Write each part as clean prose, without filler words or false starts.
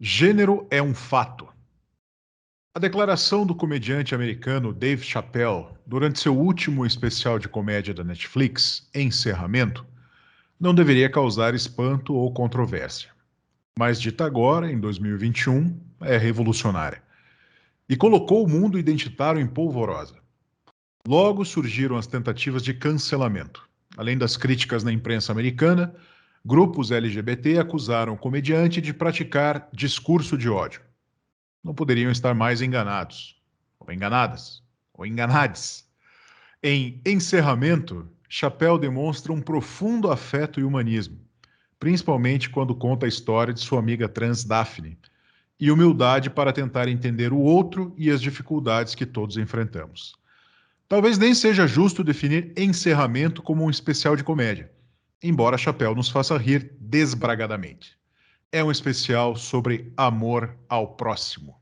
Gênero é um fato. A declaração do comediante americano Dave Chappelle, durante seu último especial de comédia da Netflix, Encerramento, não deveria causar espanto ou controvérsia. Mas dita agora, em 2021, é revolucionária. E colocou o mundo identitário em polvorosa. Logo surgiram as tentativas de cancelamento. Além das críticas na imprensa americana, grupos LGBT acusaram o comediante de praticar discurso de ódio. Não poderiam estar mais enganados, ou enganadas, ou enganades. Em Encerramento, Chappelle demonstra um profundo afeto e humanismo, principalmente quando conta a história de sua amiga trans Daphne, e humildade para tentar entender o outro e as dificuldades que todos enfrentamos. Talvez nem seja justo definir Encerramento como um especial de comédia, embora Chappelle nos faça rir desbragadamente. É um especial sobre amor ao próximo.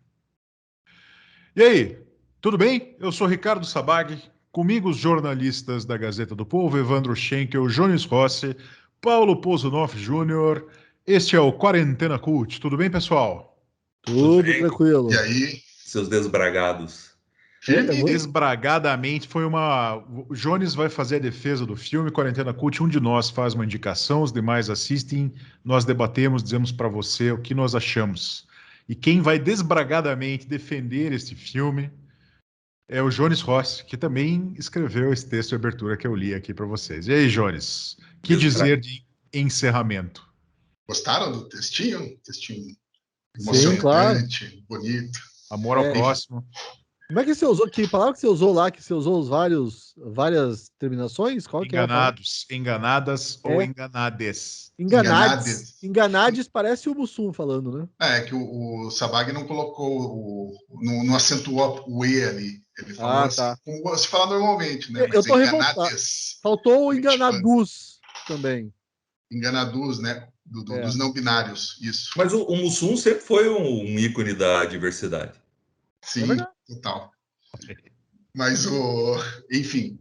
E aí, tudo bem? Eu sou Ricardo Sabag, comigo os jornalistas da Gazeta do Povo, Evandro Schenkel, Jones Rossi, Paulo Pozunoff Júnior. Este é o Quarentena Cult. Tudo bem, pessoal? Tudo bem? tranquilo. E aí, seus desbragados? Firme? Desbragadamente foi uma. O Jones vai fazer a defesa do filme Quarentena Cult. Um de nós faz uma indicação, os demais assistem. Nós debatemos, dizemos para você o que nós achamos. E quem vai desbragadamente defender este filme é o Jones Rossi, que também escreveu esse texto de abertura que eu li aqui para vocês. E aí, Jones, que dizer de encerramento? Gostaram do textinho? Textinho Sim, claro. emocionante, bonito. Amor ao próximo. Como é que você usou? Que palavra que você usou lá? Que você usou várias terminações? Qual que é a palavra? Enganados, enganadas ou enganades. Enganades. Enganades parece o Mussum falando, né? É que o Sabag não colocou, não acentuou o E ali. Ele falou assim, como se fala normalmente, né? Eu Mas tô revoltado. Faltou o enganadus também. Enganadus, né? Dos não binários, isso. Mas o Mussum sempre foi um ícone da diversidade. Sim, total. Mas, enfim,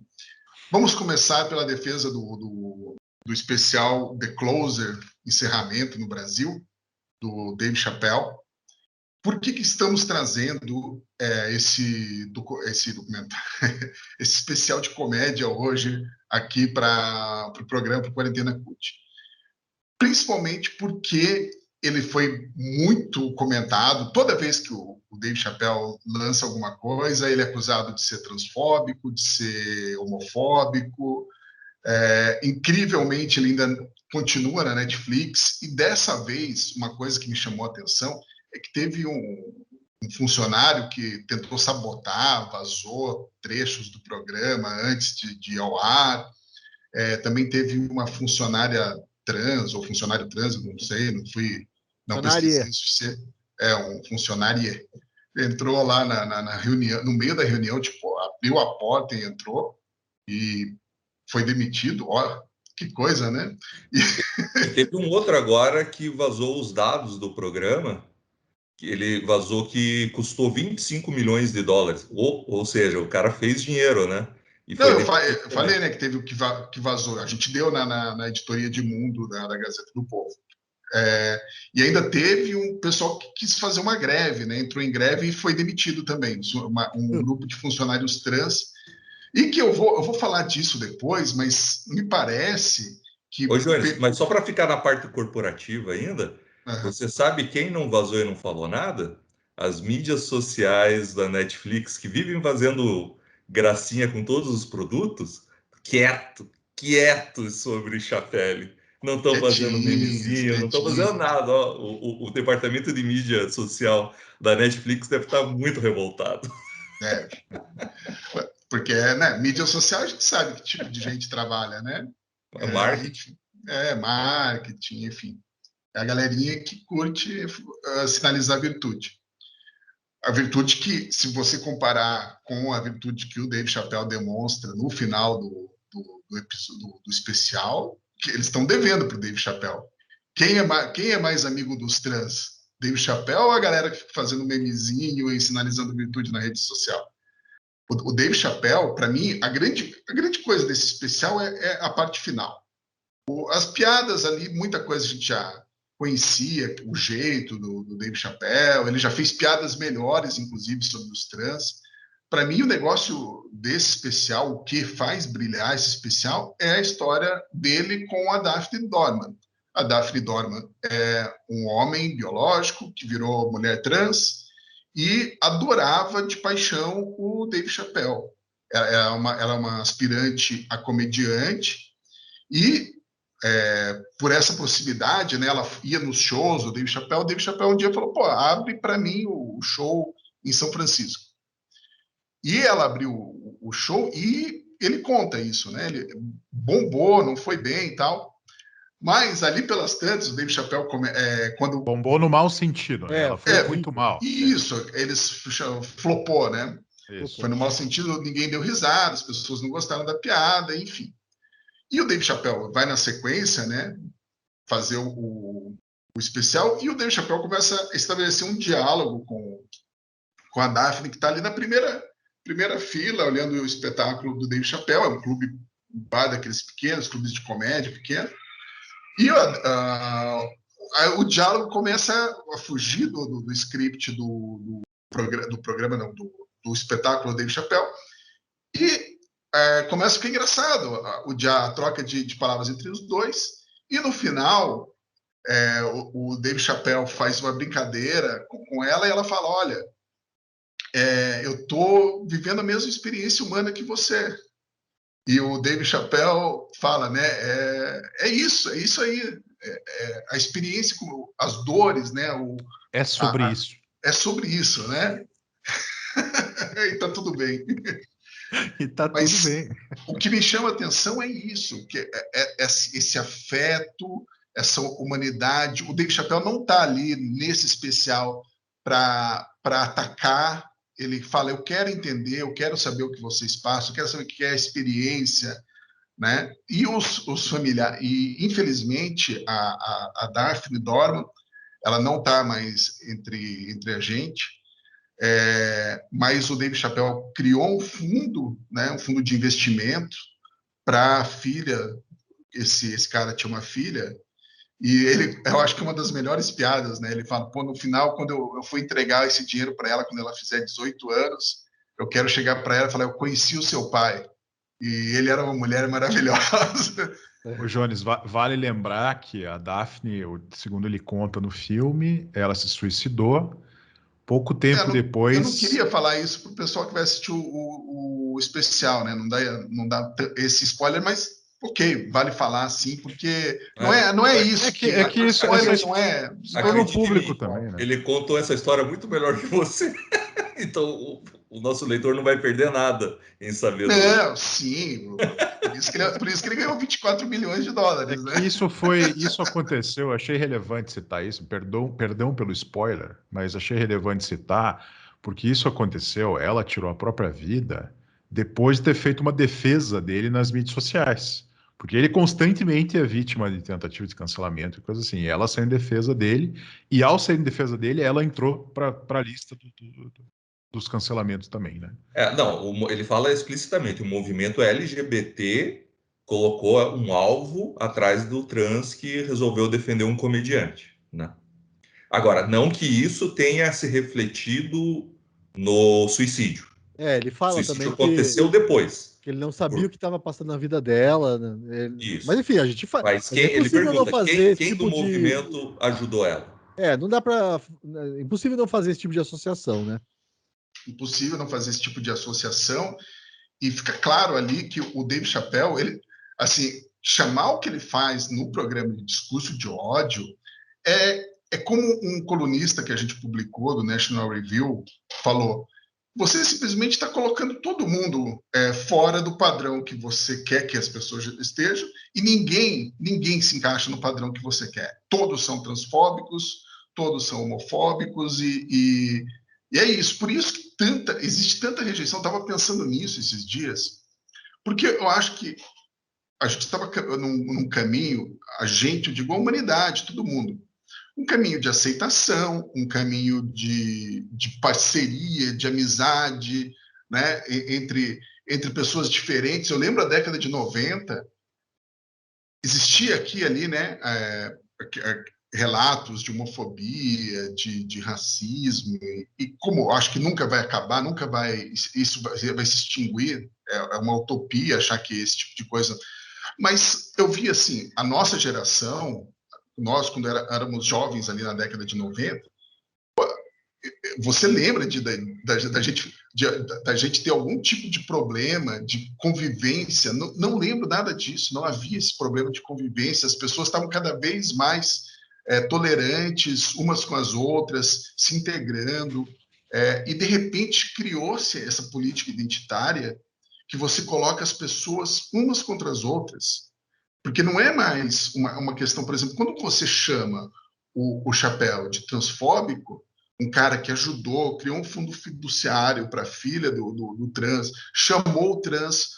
vamos começar pela defesa do especial The Closer, Encerramento no Brasil, do Dave Chappelle. Por que estamos trazendo esse documentário, esse especial de comédia hoje aqui para o programa Quarentena Cult? Principalmente porque ele foi muito comentado. Toda vez que o Dave Chappelle lança alguma coisa, ele é acusado de ser transfóbico, de ser homofóbico. Incrivelmente, ele ainda continua na Netflix. E dessa vez, uma coisa que me chamou a atenção é que teve um funcionário que tentou sabotar, vazou trechos do programa antes de ir ao ar. Também teve uma funcionária trans, ou funcionário trans, não pesquisei isso, um funcionário entrou lá na reunião, no meio da reunião, tipo, abriu a porta e entrou, e foi demitido. Ó, que coisa, né? E teve um outro agora que vazou os dados do programa, que ele vazou que custou 25 milhões de dólares, ou seja, o cara fez dinheiro, né? E não, eu falei, né, que teve o que vazou. A gente deu na editoria de Mundo da Gazeta do Povo. E ainda teve um pessoal que quis fazer uma greve, né? Entrou em greve e foi demitido também. Um grupo de funcionários trans. E que eu vou falar disso depois, mas me parece que... Ô, Jones, mas só para ficar na parte corporativa ainda, você sabe quem não vazou e não falou nada? As mídias sociais da Netflix, que vivem fazendo gracinha com todos os produtos, quietos sobre Chappelle. Não estão fazendo memezinho, não estão fazendo nada. Ó, o departamento de mídia social da Netflix deve estar muito revoltado. Porque, né, mídia social a gente sabe que tipo de gente trabalha, né? Marketing. Marketing, enfim. É a galerinha que curte sinalizar virtude. A virtude que, se você comparar com a virtude que o Dave Chappelle demonstra no final do especial, que eles estão devendo para o Dave Chappelle. Quem é mais amigo dos trans? Dave Chappelle ou a galera que fica fazendo memezinho e sinalizando virtude na rede social? O Dave Chappelle, para mim, a grande coisa desse especial é a parte final. As piadas ali, muita coisa a gente já conhecia o jeito do Dave Chappelle, ele já fez piadas melhores, inclusive, sobre os trans. Para mim, o negócio desse especial, o que faz brilhar esse especial, é a história dele com a Daphne Dorman. A Daphne Dorman é um homem biológico que virou mulher trans e adorava de paixão o Dave Chappelle. Ela é uma aspirante a comediante e por essa proximidade, né, ela ia nos shows do Dave Chappelle. O Dave Chappelle um dia falou: pô, abre para mim o show em São Francisco. E ela abriu o show e ele conta isso, né? Ele bombou, não foi bem e tal. Mas ali pelas tantas, o Dave Chappelle, quando... Bombou no mau sentido, né? Ela foi muito mal. Isso, eles flopou, né? Isso. Foi no mau sentido, ninguém deu risada, as pessoas não gostaram da piada, enfim. E o Dave Chappelle vai na sequência, né? Fazer o especial, e o Dave Chappelle começa a estabelecer um diálogo com a Daphne, que está ali na primeira fila, olhando o espetáculo do Dave Chappelle. É um clube, um bar daqueles pequenos, clubes de comédia pequeno. E o diálogo começa a fugir do script do programa, não, do espetáculo do Dave Chappelle, e começa a ficar engraçado a troca de palavras entre os dois, e no final o Dave Chappelle faz uma brincadeira com ela, e ela fala: olha, eu estou vivendo a mesma experiência humana que você. E o Dave Chappelle fala, né? É isso aí. A experiência, as dores, né? É sobre isso. É sobre isso, né? E tá tudo bem. E tá tudo bem. O que me chama a atenção é isso, que esse afeto, essa humanidade. O Dave Chappelle não está ali nesse especial para atacar. Ele fala: eu quero entender, eu quero saber o que vocês passam, eu quero saber o que é a experiência, né? E os familiares. E, infelizmente, a Daphne Dorman, ela não está mais entre a gente, mas o Dave Chappelle criou um fundo, né? Um fundo de investimento para a filha. Esse cara tinha uma filha. E eu acho que é uma das melhores piadas, né? Ele fala: pô, no final, quando eu for entregar esse dinheiro para ela, quando ela fizer 18 anos, eu quero chegar para ela e falar: eu conheci o seu pai. E ele era uma mulher maravilhosa. Ô, Jones, vale lembrar que a Daphne, segundo ele conta no filme, ela se suicidou. Pouco tempo depois... Eu não queria falar isso para o pessoal que vai assistir o especial, né? Não dá esse spoiler, mas... Ok, vale falar assim, porque não é isso. É que isso não é no público também, né? Ele contou essa história muito melhor que você. Então o nosso leitor não vai perder nada em saber. Sim. Por isso que ele ganhou 24 milhões de dólares, né? Isso aconteceu, achei relevante citar isso. Perdão pelo spoiler, mas achei relevante citar, porque isso aconteceu, ela tirou a própria vida depois de ter feito uma defesa dele nas mídias sociais. Porque ele constantemente é vítima de tentativa de cancelamento e coisa assim. E ela saiu em defesa dele, e ao sair em defesa dele, ela entrou para a lista dos cancelamentos também, né? Ele fala explicitamente: o movimento LGBT colocou um alvo atrás do trans que resolveu defender um comediante, né? Agora, não que isso tenha se refletido no suicídio. Ele fala o suicídio também aconteceu depois. Que ele não sabia o que estava passando na vida dela. Né? Isso. Mas enfim, a gente faz. Mas É impossível não fazer quem do movimento ajudou ela? Não dá para. É impossível não fazer esse tipo de associação, né? Impossível não fazer esse tipo de associação. E fica claro ali que o Dave Chappelle, ele, assim, chamar o que ele faz no programa de discurso de ódio é como um colunista que a gente publicou do National Review falou: você simplesmente está colocando todo mundo fora do padrão que você quer que as pessoas estejam, e ninguém se encaixa no padrão que você quer. Todos são transfóbicos, todos são homofóbicos, e é isso. Por isso que existe tanta rejeição. Eu estava pensando nisso esses dias, porque eu acho que a gente estava num caminho, eu digo a humanidade, todo mundo, um caminho de aceitação, um caminho de parceria, de amizade, né, entre pessoas diferentes. Eu lembro a década de 90, existia aqui ali, né, relatos de homofobia, de racismo, e como eu acho que nunca vai acabar, nunca vai, isso vai se extinguir, é uma utopia achar que esse tipo de coisa. Mas eu vi assim, a nossa geração, nós quando éramos jovens ali na década de 90, você lembra da gente ter algum tipo de problema de convivência? Não lembro nada disso, não havia esse problema de convivência, as pessoas estavam cada vez mais tolerantes umas com as outras, se integrando, e de repente criou-se essa política identitária que você coloca as pessoas umas contra as outras, porque não é mais uma questão, por exemplo, quando você chama o Chapéu de transfóbico, um cara que ajudou, criou um fundo fiduciário para a filha do trans, chamou o trans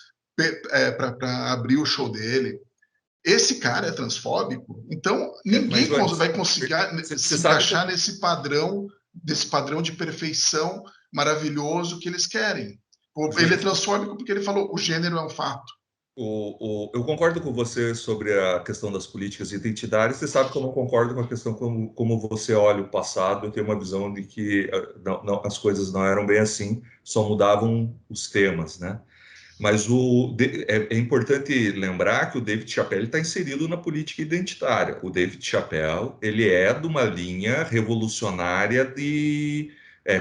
para abrir o show dele. Esse cara é transfóbico, então ninguém vai conseguir se encaixar nesse padrão de perfeição maravilhoso que eles querem. Ele é transfóbico porque ele falou o gênero é um fato. Eu concordo com você sobre a questão das políticas identitárias. Você sabe que eu não concordo com a questão como você olha o passado. Eu tenho uma visão de que as coisas não eram bem assim, só mudavam os temas, né? Mas é importante lembrar que o David Chappelle está inserido na política identitária. O David Chappelle ele é de uma linha revolucionária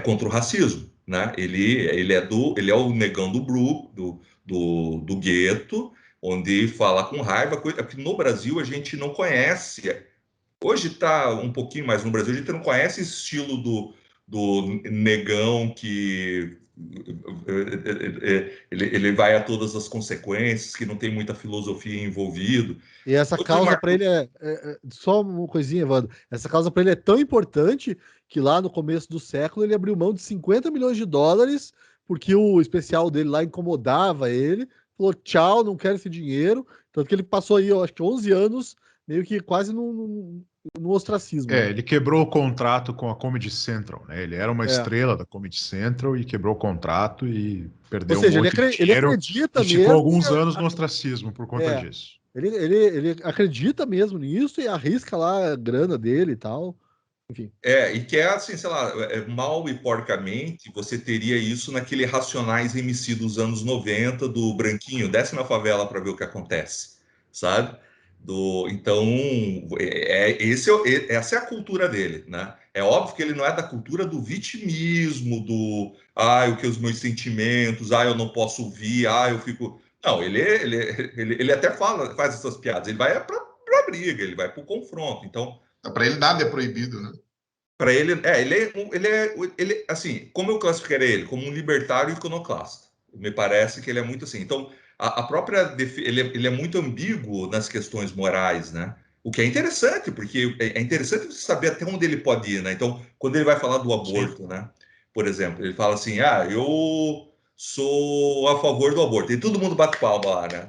contra o racismo, né? Ele é o negão do do gueto, onde fala com raiva, porque no Brasil a gente não conhece. Hoje está um pouquinho mais no Brasil, a gente não conhece esse estilo do negão que ele vai a todas as consequências, que não tem muita filosofia envolvido. E essa causa para ele só uma coisinha, Evandro. Essa causa para ele é tão importante que lá no começo do século ele abriu mão de 50 milhões de dólares porque o especial dele lá incomodava ele. Falou, tchau, não quero esse dinheiro. Tanto que ele passou aí, eu acho que 11 anos, meio que quase no ostracismo. Né? Ele quebrou o contrato com a Comedy Central, né? Ele era uma estrela da Comedy Central e quebrou o contrato e perdeu um monte de dinheiro. Ele acredita e ficou alguns anos no ostracismo por conta disso. Ele acredita mesmo nisso e arrisca lá a grana dele e tal. Enfim. E que é assim, sei lá, mal e porcamente, você teria isso naquele Racionais MC dos anos 90, do Branquinho, desce na favela para ver o que acontece, sabe? Então, essa é a cultura dele, né? É óbvio que ele não é da cultura do vitimismo, o que os meus sentimentos, eu não posso ouvir, eu fico... Não, ele até faz essas piadas, ele vai para briga, ele vai para o confronto, então... Para ele nada é proibido, né? Para ele, ele, assim, como eu classificaria ele? Como um libertário iconoclasta. Me parece que ele é muito assim. Então, a própria ele é muito ambíguo nas questões morais, né? O que é interessante, porque é interessante você saber até onde ele pode ir, né? Então, quando ele vai falar do aborto, né? Por exemplo, ele fala assim: eu sou a favor do aborto. E todo mundo bate palma lá, né?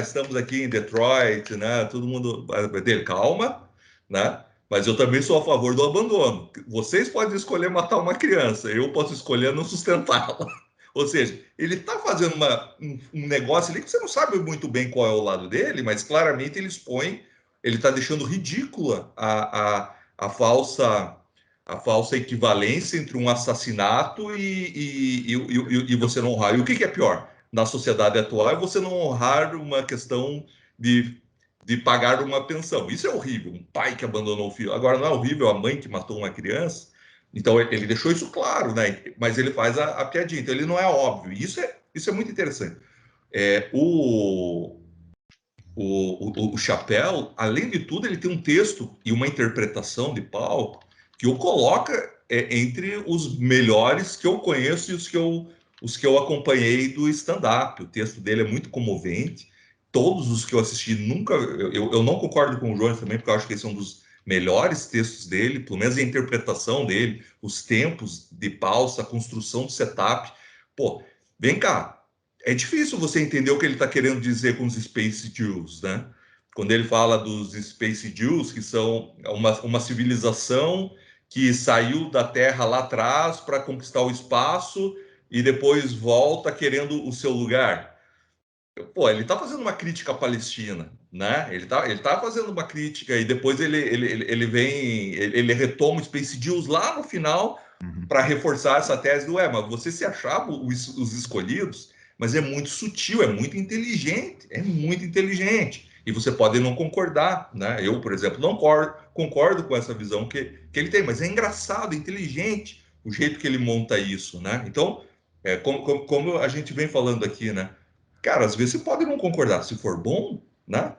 Estamos aqui em Detroit, né? Todo mundo dele, calma, né? Mas eu também sou a favor do abandono. Vocês podem escolher matar uma criança, eu posso escolher não sustentá-la. Ou seja, ele está fazendo um negócio ali que você não sabe muito bem qual é o lado dele, mas claramente ele expõe, ele está deixando ridícula a falsa equivalência entre um assassinato e você não honrar. E o que é pior? Na sociedade atual é você não honrar uma questão de pagar uma pensão. Isso é horrível, um pai que abandonou o filho. Agora, não é horrível a mãe que matou uma criança? Então, ele deixou isso claro, né? Mas ele faz a piadinha. Então, ele não é óbvio. Isso é muito interessante. O Chapéu, além de tudo, ele tem um texto e uma interpretação de palco que o coloca entre os melhores que eu conheço e os que eu acompanhei do stand-up. O texto dele é muito comovente. Todos os que eu assisti nunca... Eu não concordo com o Jones também, porque eu acho que esse é um dos melhores textos dele, pelo menos a interpretação dele, os tempos de pausa, a construção do setup. Pô, vem cá. É difícil você entender o que ele está querendo dizer com os Space Jews, né? Quando ele fala dos Space Jews, que são uma civilização que saiu da Terra lá atrás para conquistar o espaço e depois volta querendo o seu lugar. Pô, ele tá fazendo uma crítica à Palestina, né? Ele tá fazendo uma crítica e depois ele retoma o Space News lá no final para reforçar essa tese do mas você se achava os escolhidos, mas é muito sutil, é muito inteligente. E você pode não concordar, né? Eu, por exemplo, não concordo com essa visão que ele tem, mas é engraçado, é inteligente o jeito que ele monta isso, né? Então, como a gente vem falando aqui, né? Cara, às vezes você pode não concordar, se for bom, né?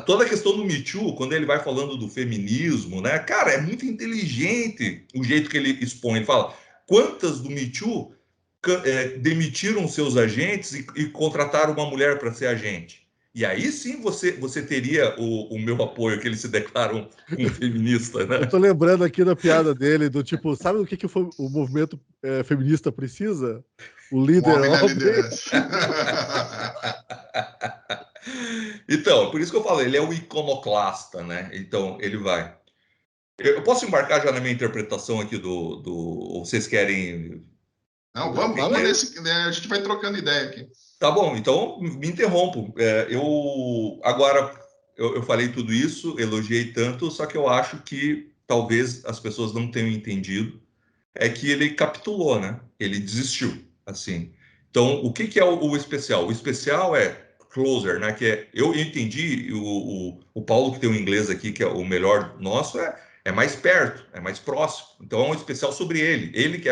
Toda a questão do Me Too, quando ele vai falando do feminismo, né? Cara, é muito inteligente o jeito que ele expõe. Ele fala, quantas do Me Too demitiram seus agentes e contrataram uma mulher para ser agente? E aí sim você teria o meu apoio, que eles se declaram um feminista, né? Eu tô lembrando aqui da piada dele, do tipo, sabe o que o movimento feminista precisa? O líder homem na homem. liderança. Então, por isso que eu falo, ele é o iconoclasta, né? Então, ele vai. Eu posso embarcar já na minha interpretação aqui ou vocês querem... Não, vamos nesse, né? A gente vai trocando ideia aqui. Tá bom, então me interrompo. Eu falei tudo isso, elogiei tanto, só que eu acho que talvez as pessoas não tenham entendido que ele capitulou, né? Ele desistiu, assim. Então, o que é o especial? O especial é closer, né? Eu entendi, o Paulo que tem o inglês aqui, que é o melhor nosso, é mais perto, é mais próximo. Então, é um especial sobre ele. Ele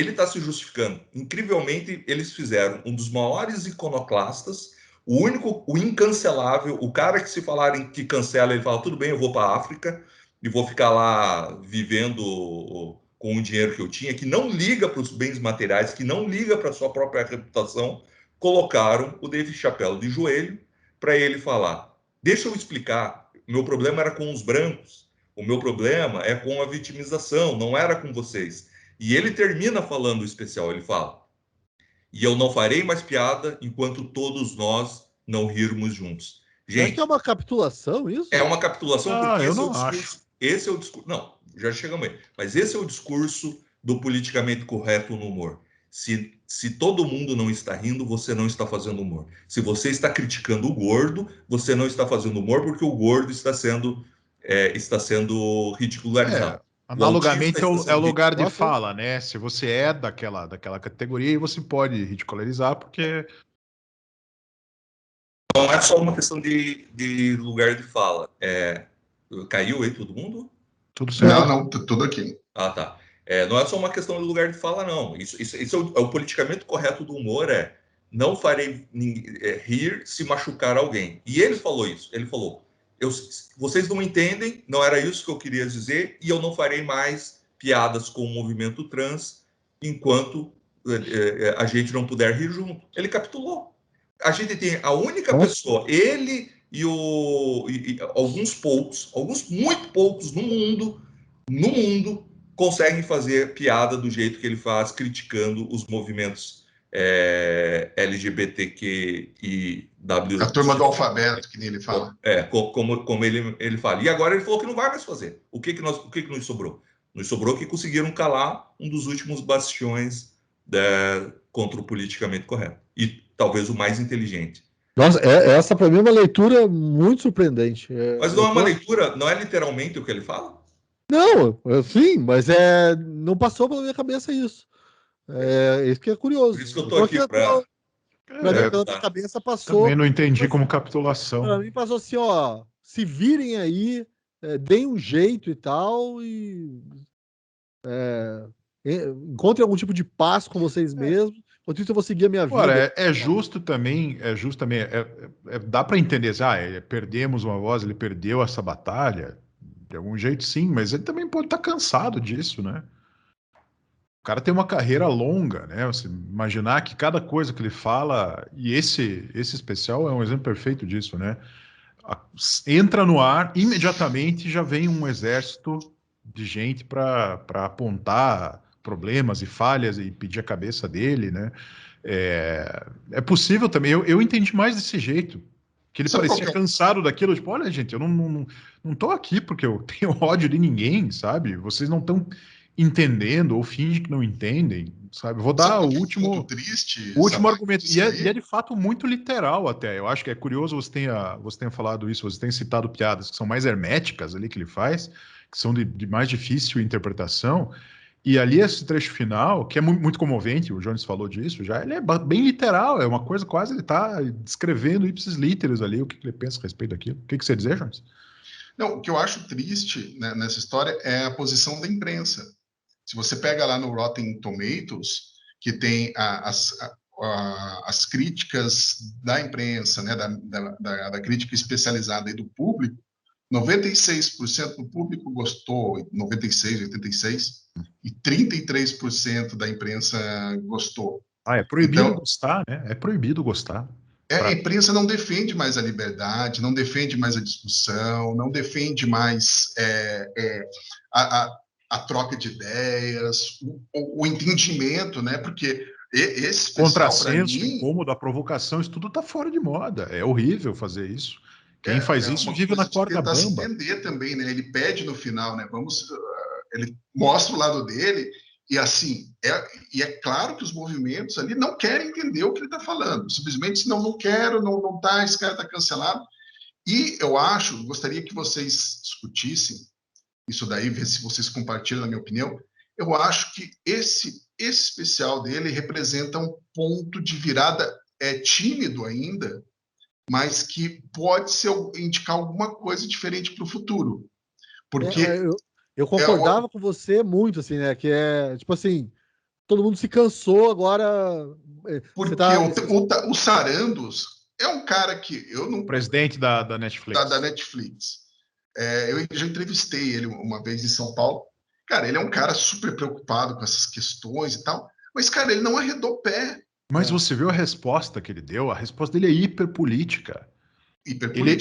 está se justificando. Incrivelmente, eles fizeram um dos maiores iconoclastas, o único, o incancelável, o cara que se falarem que cancela, ele fala, tudo bem, eu vou para a África e vou ficar lá vivendo com o dinheiro que eu tinha, que não liga para os bens materiais, que não liga para a sua própria reputação. Colocaram o Dave Chappelle de joelho para ele falar, deixa eu explicar, meu problema era com os brancos, o meu problema é com a vitimização, não era com vocês. E ele termina falando o especial, ele fala, e eu não farei mais piada enquanto todos nós não rirmos juntos. Você acha que é uma capitulação isso? É uma capitulação porque eu não acho. Esse é o discurso. Não, já chegamos aí. Mas esse é o discurso do politicamente correto no humor. Se todo mundo não está rindo, você não está fazendo humor. Se você está criticando o gordo, você não está fazendo humor porque o gordo está sendo ridicularizado. Analogamente é o lugar de fala, né? Se você é daquela categoria, você pode ridicularizar, porque... Não é só uma questão de lugar de fala. Caiu aí todo mundo? Tudo certo. Não, tudo aqui. Ah, tá. Não é só uma questão de lugar de fala, não. Isso é o politicamente correto do humor, não farei rir se machucar alguém. E ele falou isso. Ele falou, vocês não entendem, não era isso que eu queria dizer, e eu não farei mais piadas com o movimento trans enquanto a gente não puder rir junto. Ele capitulou. A gente tem a única pessoa, ele e alguns muito poucos no mundo, conseguem fazer piada do jeito que ele faz, criticando os movimentos LGBTQ e W. A turma do alfabeto, que nem ele fala. Como ele fala. E agora ele falou que não vai mais fazer. O que nos sobrou? Nos sobrou que conseguiram calar um dos últimos bastiões contra o politicamente correto. E talvez o mais inteligente. Nossa, essa para mim é uma leitura muito surpreendente. Mas não é uma leitura, não é literalmente o que ele fala? Não, sim, mas não passou pela minha cabeça isso. Isso que é curioso. Por isso que eu tô aqui para... Pela minha cabeça passou... Também não entendi como capitulação. Para mim passou assim, ó, se virem aí, deem um jeito e tal, e encontrem algum tipo de paz com vocês mesmos. Enquanto isso eu vou seguir a minha vida. Agora, é justo também, dá para entender, perdemos uma voz, ele perdeu essa batalha, de algum jeito sim, mas ele também pode estar cansado disso, né? O cara tem uma carreira longa, né? Você imaginar que cada coisa que ele fala, e esse especial é um exemplo perfeito disso, né? Entra no ar, imediatamente já vem um exército de gente para apontar problemas e falhas e pedir a cabeça dele, né? É possível também, eu entendi mais desse jeito, que ele parecia cansado daquilo, tipo, olha gente, eu não tô aqui porque eu tenho ódio de ninguém, sabe? Vocês não estão entendendo ou fingem que não entendem, sabe? Vou dar o último argumento. E é de fato muito literal até. Eu acho que é curioso você tenha falado isso, você tem citado piadas que são mais herméticas ali que ele faz, que são de mais difícil interpretação. E ali esse trecho final, que é muito comovente, o Jones falou disso já, ele é bem literal, é uma coisa quase, ele está descrevendo ipsis literis ali, o que ele pensa a respeito daquilo. O que você dizer, Jones? Não, o que eu acho triste, né, nessa história é a posição da imprensa. Se você pega lá no Rotten Tomatoes, que tem as críticas da imprensa, né, da crítica especializada e do público, 96% do público gostou, 96, 86, e 33% da imprensa gostou. É proibido gostar, né? É proibido gostar. A imprensa não defende mais a liberdade, não defende mais a discussão, não defende mais a troca de ideias, o entendimento, né? Porque esse contrassenso, incômodo, a provocação, isso tudo está fora de moda. É horrível fazer isso. Quem faz isso vive na corda bamba. Se entender também, né? Ele pede no final, né? Ele mostra o lado dele e assim é claro que os movimentos ali não querem entender o que ele está falando. Simplesmente não quero, não tá, esse cara está cancelado. E eu gostaria que vocês discutissem isso daí, ver se vocês compartilham a minha opinião. Eu acho que esse especial dele representa um ponto de virada tímido ainda, mas que pode indicar alguma coisa diferente para o futuro. Porque eu concordava com você muito, assim, né? Que tipo assim, todo mundo se cansou agora. Porque o Sarandos é um cara que eu não... Presidente da Netflix. Da Netflix. Eu já entrevistei ele uma vez em São Paulo. Cara, ele é um cara super preocupado com essas questões e tal, mas, cara, ele não arredou o pé. Mas você viu a resposta que ele deu? A resposta dele é hiperpolítica.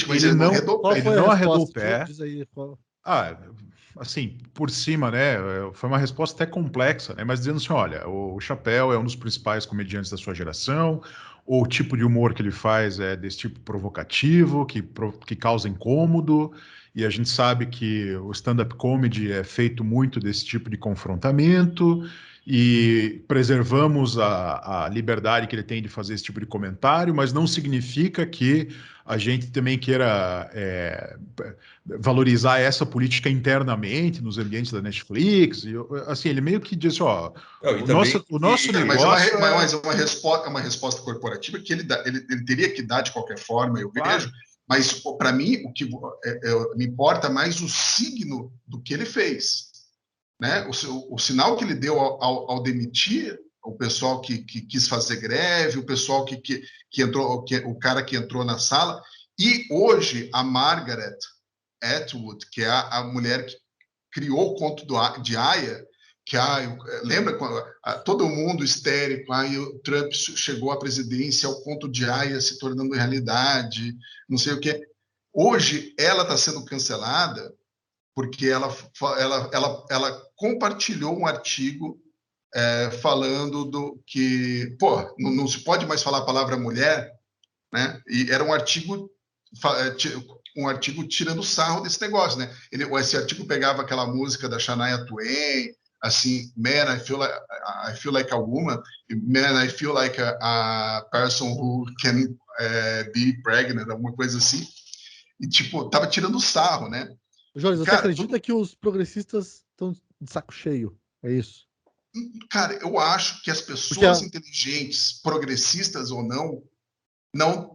Mas ele não arredou o pé. Ele não arredou o pé. Assim, por cima, né? Foi uma resposta até complexa, né? Mas dizendo assim, olha, o Chappelle é um dos principais comediantes da sua geração, o tipo de humor que ele faz é desse tipo provocativo, que causa incômodo, e a gente sabe que o stand-up comedy é feito muito desse tipo de confrontamento, e preservamos a liberdade que ele tem de fazer esse tipo de comentário, mas não significa que a gente também queira valorizar essa política internamente nos ambientes da Netflix. E, assim, ele meio que disse, ó, o nosso negócio... Mas é uma resposta corporativa que ele teria que dar de qualquer forma, eu vejo. Mas, para mim, o que me importa mais o signo do que ele fez. Né? O sinal que ele deu ao demitir o pessoal que quis fazer greve, o pessoal que entrou, o cara que entrou na sala, e hoje a Margaret Atwood, que é a mulher que criou o conto de Aya, que lembra quando todo mundo histérico, aí o Trump chegou à presidência, o conto de Aya se tornando realidade, não sei o quê. Hoje ela está sendo cancelada porque ela compartilhou um artigo falando que, não se pode mais falar a palavra mulher, né? E era um artigo tirando sarro desse negócio, né? Esse artigo pegava aquela música da Shania Twain, assim, man, I feel like a woman, man, I feel like a person who can be pregnant, alguma coisa assim, e tipo, tava tirando sarro, né? Jones, você acredita que os progressistas estão de saco cheio? É isso? Cara, eu acho que as pessoas inteligentes, progressistas ou não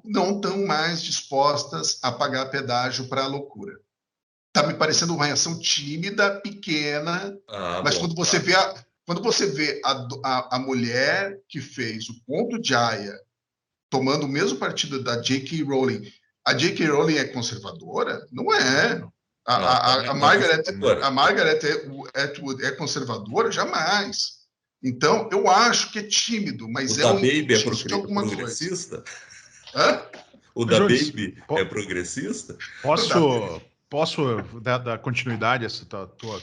estão mais dispostas a pagar pedágio para a loucura. Tá me parecendo uma reação tímida, pequena, mas quando você vê a mulher que fez o conto de Aya tomando o mesmo partido da J.K. Rowling, a J.K. Rowling é conservadora? Não é. A Margaret Atwood é conservadora? Jamais. Então, eu acho que é tímido, mas é um indício de alguma progressista? Coisa. O da Baby é progressista? Posso dar continuidade a esse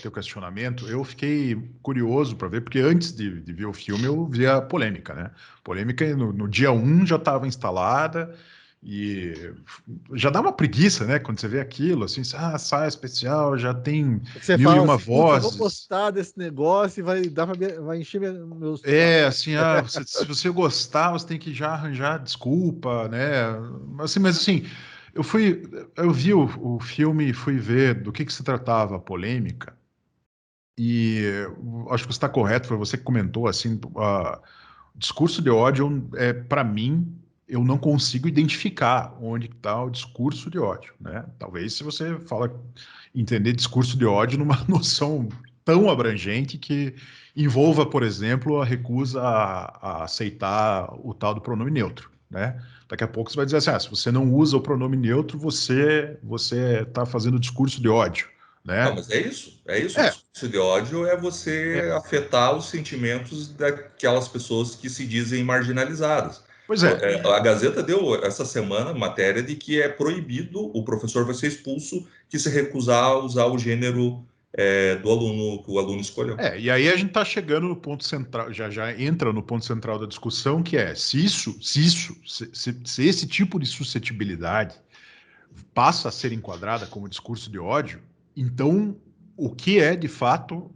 teu questionamento? Eu fiquei curioso para ver, porque antes de ver o filme eu vi a polêmica, né? A polêmica no dia 1 já estava instalada, E já dá uma preguiça, né? Quando você vê aquilo, assim, saia especial, já tem Você mil e fala uma assim, "Putz, eu vou vozes. gostar desse negócio e vai encher meus... Assim, se você gostar, você tem que já arranjar desculpa, né? Mas assim, eu vi o filme e fui ver do que se tratava a polêmica, e acho que você está correto, foi você que comentou, assim, discurso de ódio, para mim, eu não consigo identificar onde está o discurso de ódio, né? Talvez se você entender discurso de ódio numa noção tão abrangente que envolva, por exemplo, a recusa a aceitar o tal do pronome neutro, né? Daqui a pouco você vai dizer assim, se você não usa o pronome neutro, você está fazendo discurso de ódio, Não, né? mas é isso. É isso. O É, discurso de ódio é você é, afetar os sentimentos daquelas pessoas que se dizem marginalizadas. pois é. A Gazeta deu essa semana matéria de que é proibido, o professor vai ser expulso que se recusar a usar o gênero do aluno que o aluno escolheu. E aí a gente está chegando no ponto central, já entra no ponto central da discussão, que é se esse tipo de suscetibilidade passa a ser enquadrada como discurso de ódio, então o que é de fato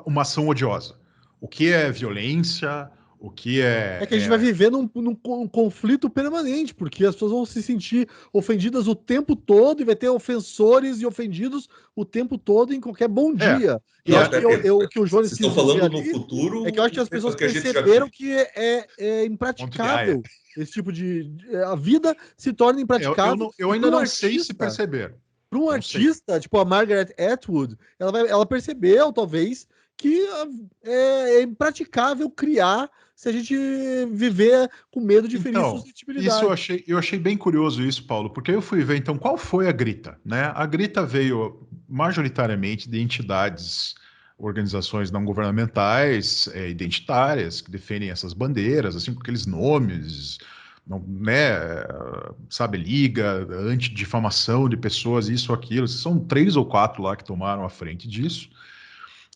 uma ação odiosa? O que é violência? O que É que a gente vai viver num conflito permanente, porque as pessoas vão se sentir ofendidas o tempo todo e vai ter ofensores e ofendidos o tempo todo em qualquer bom dia. E eu acho que o que o Jones Vocês quis estão dizer falando no ali futuro, é que eu acho que as pessoas que a gente já perceberam vive. que é impraticável esse tipo a vida se torna impraticável. Eu ainda não sei se perceberam. Para um artista, tipo a Margaret Atwood, ela percebeu, talvez, que é impraticável criar se a gente viver com medo de ferir suscetibilidade. Eu achei bem curioso isso, Paulo, porque eu fui ver, então, qual foi a Grita, né? A Grita veio majoritariamente de entidades, organizações não governamentais, identitárias, que defendem essas bandeiras, assim, com aqueles nomes, não, né, sabe, Liga, Antidifamação de pessoas, isso, aquilo. São 3 ou 4 lá que tomaram a frente disso.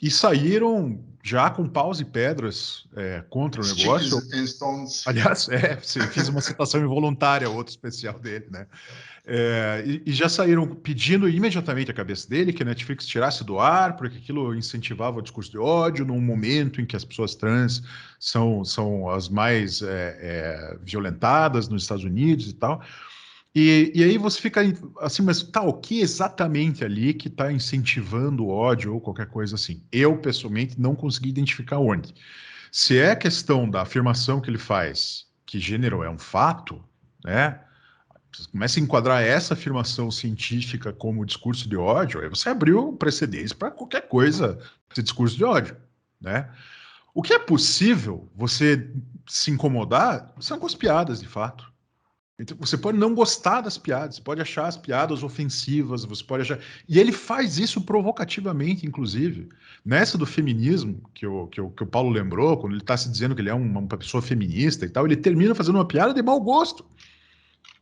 E saíram já com paus e pedras contra o negócio. Sticks and stones. Aliás, fiz uma citação involuntária, outro especial dele, né? E já saíram pedindo imediatamente a cabeça dele que a Netflix tirasse do ar, porque aquilo incentivava o discurso de ódio num momento em que as pessoas trans são as mais violentadas nos Estados Unidos e tal. E aí você fica assim, mas tá, o que exatamente ali que está incentivando o ódio ou qualquer coisa assim? Eu, pessoalmente, não consegui identificar onde. Se é a questão da afirmação que ele faz, que gênero é um fato, né? Você começa a enquadrar essa afirmação científica como discurso de ódio, aí você abriu precedentes para qualquer coisa ser discurso de ódio, né? O que é possível você se incomodar são com as piadas, de fato. Então, você pode não gostar das piadas, você pode achar as piadas ofensivas, você pode achar. E ele faz isso provocativamente, inclusive. Nessa do feminismo, que o Paulo lembrou, quando ele está se dizendo que ele é uma pessoa feminista e tal, ele termina fazendo uma piada de mau gosto.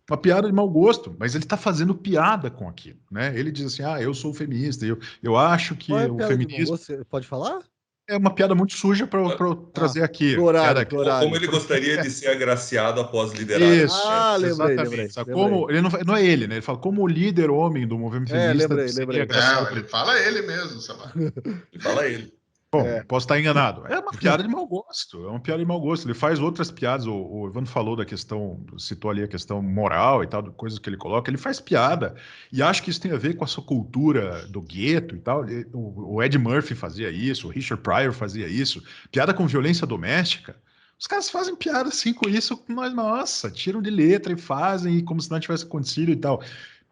Uma piada de mau gosto, mas ele está fazendo piada com aquilo, né? Ele diz assim: eu sou feminista, eu acho que Qual é a o piada de mau feminismo. gosto? Você pode falar? É uma piada muito suja para eu trazer aqui. Pro horário, Piada... Como ele gostaria de ser agraciado após liderar. Isso, lembrei. Sabe? Como, ele não é ele, né? Ele fala como o líder homem do movimento feminista lembrei. Ele fala ele mesmo, sei lá. Ele fala ele. Bom, posso estar enganado. É uma piada de mau gosto. É uma piada de mau gosto. Ele faz outras piadas. O Evandro falou da questão, citou ali a questão moral e tal, coisas que ele coloca. Ele faz piada. E acho que isso tem a ver com a sua cultura do gueto e tal. O Ed Murphy fazia isso, o Richard Pryor fazia isso. Piada com violência doméstica. Os caras fazem piada assim com isso, mas nossa, tiram de letra e fazem como se não tivesse acontecido e tal.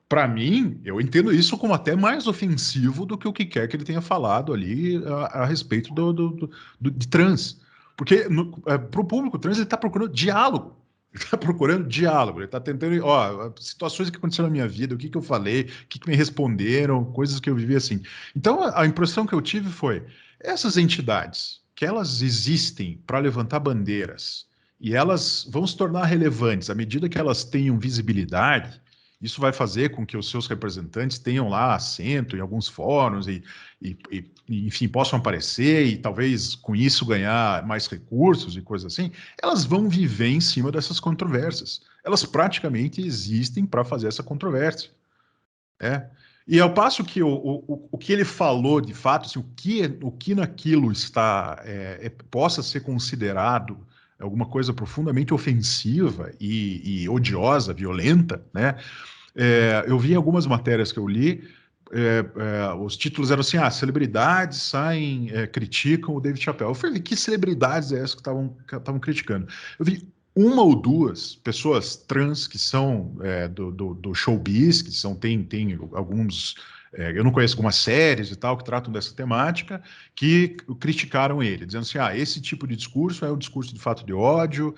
Para mim, eu entendo isso como até mais ofensivo do que o que quer que ele tenha falado ali a respeito de trans. Porque para o público trans ele está procurando diálogo. Ele está procurando diálogo. Ele está tentando, situações que aconteceram na minha vida, o que eu falei, o que me responderam, coisas que eu vivi assim. Então, a impressão que eu tive foi, essas entidades, que elas existem para levantar bandeiras, e elas vão se tornar relevantes à medida que elas tenham visibilidade, Isso vai fazer com que os seus representantes tenham lá assento em alguns fóruns e enfim, possam aparecer e talvez com isso ganhar mais recursos e coisas assim. Elas vão viver em cima dessas controvérsias. Elas praticamente existem para fazer essa controvérsia. E ao passo que o que ele falou, de fato, assim, o que naquilo está possa ser considerado alguma coisa profundamente ofensiva e odiosa, violenta, né? Eu vi em algumas matérias que eu li, os títulos eram assim, celebridades saem, criticam o David Chappelle. Eu falei, que celebridades é essa que estavam criticando? Eu vi uma ou duas pessoas trans que são do showbiz, que tem alguns, eu não conheço algumas séries e tal que tratam dessa temática, que criticaram ele, dizendo assim, esse tipo de discurso é o discurso de fato de ódio,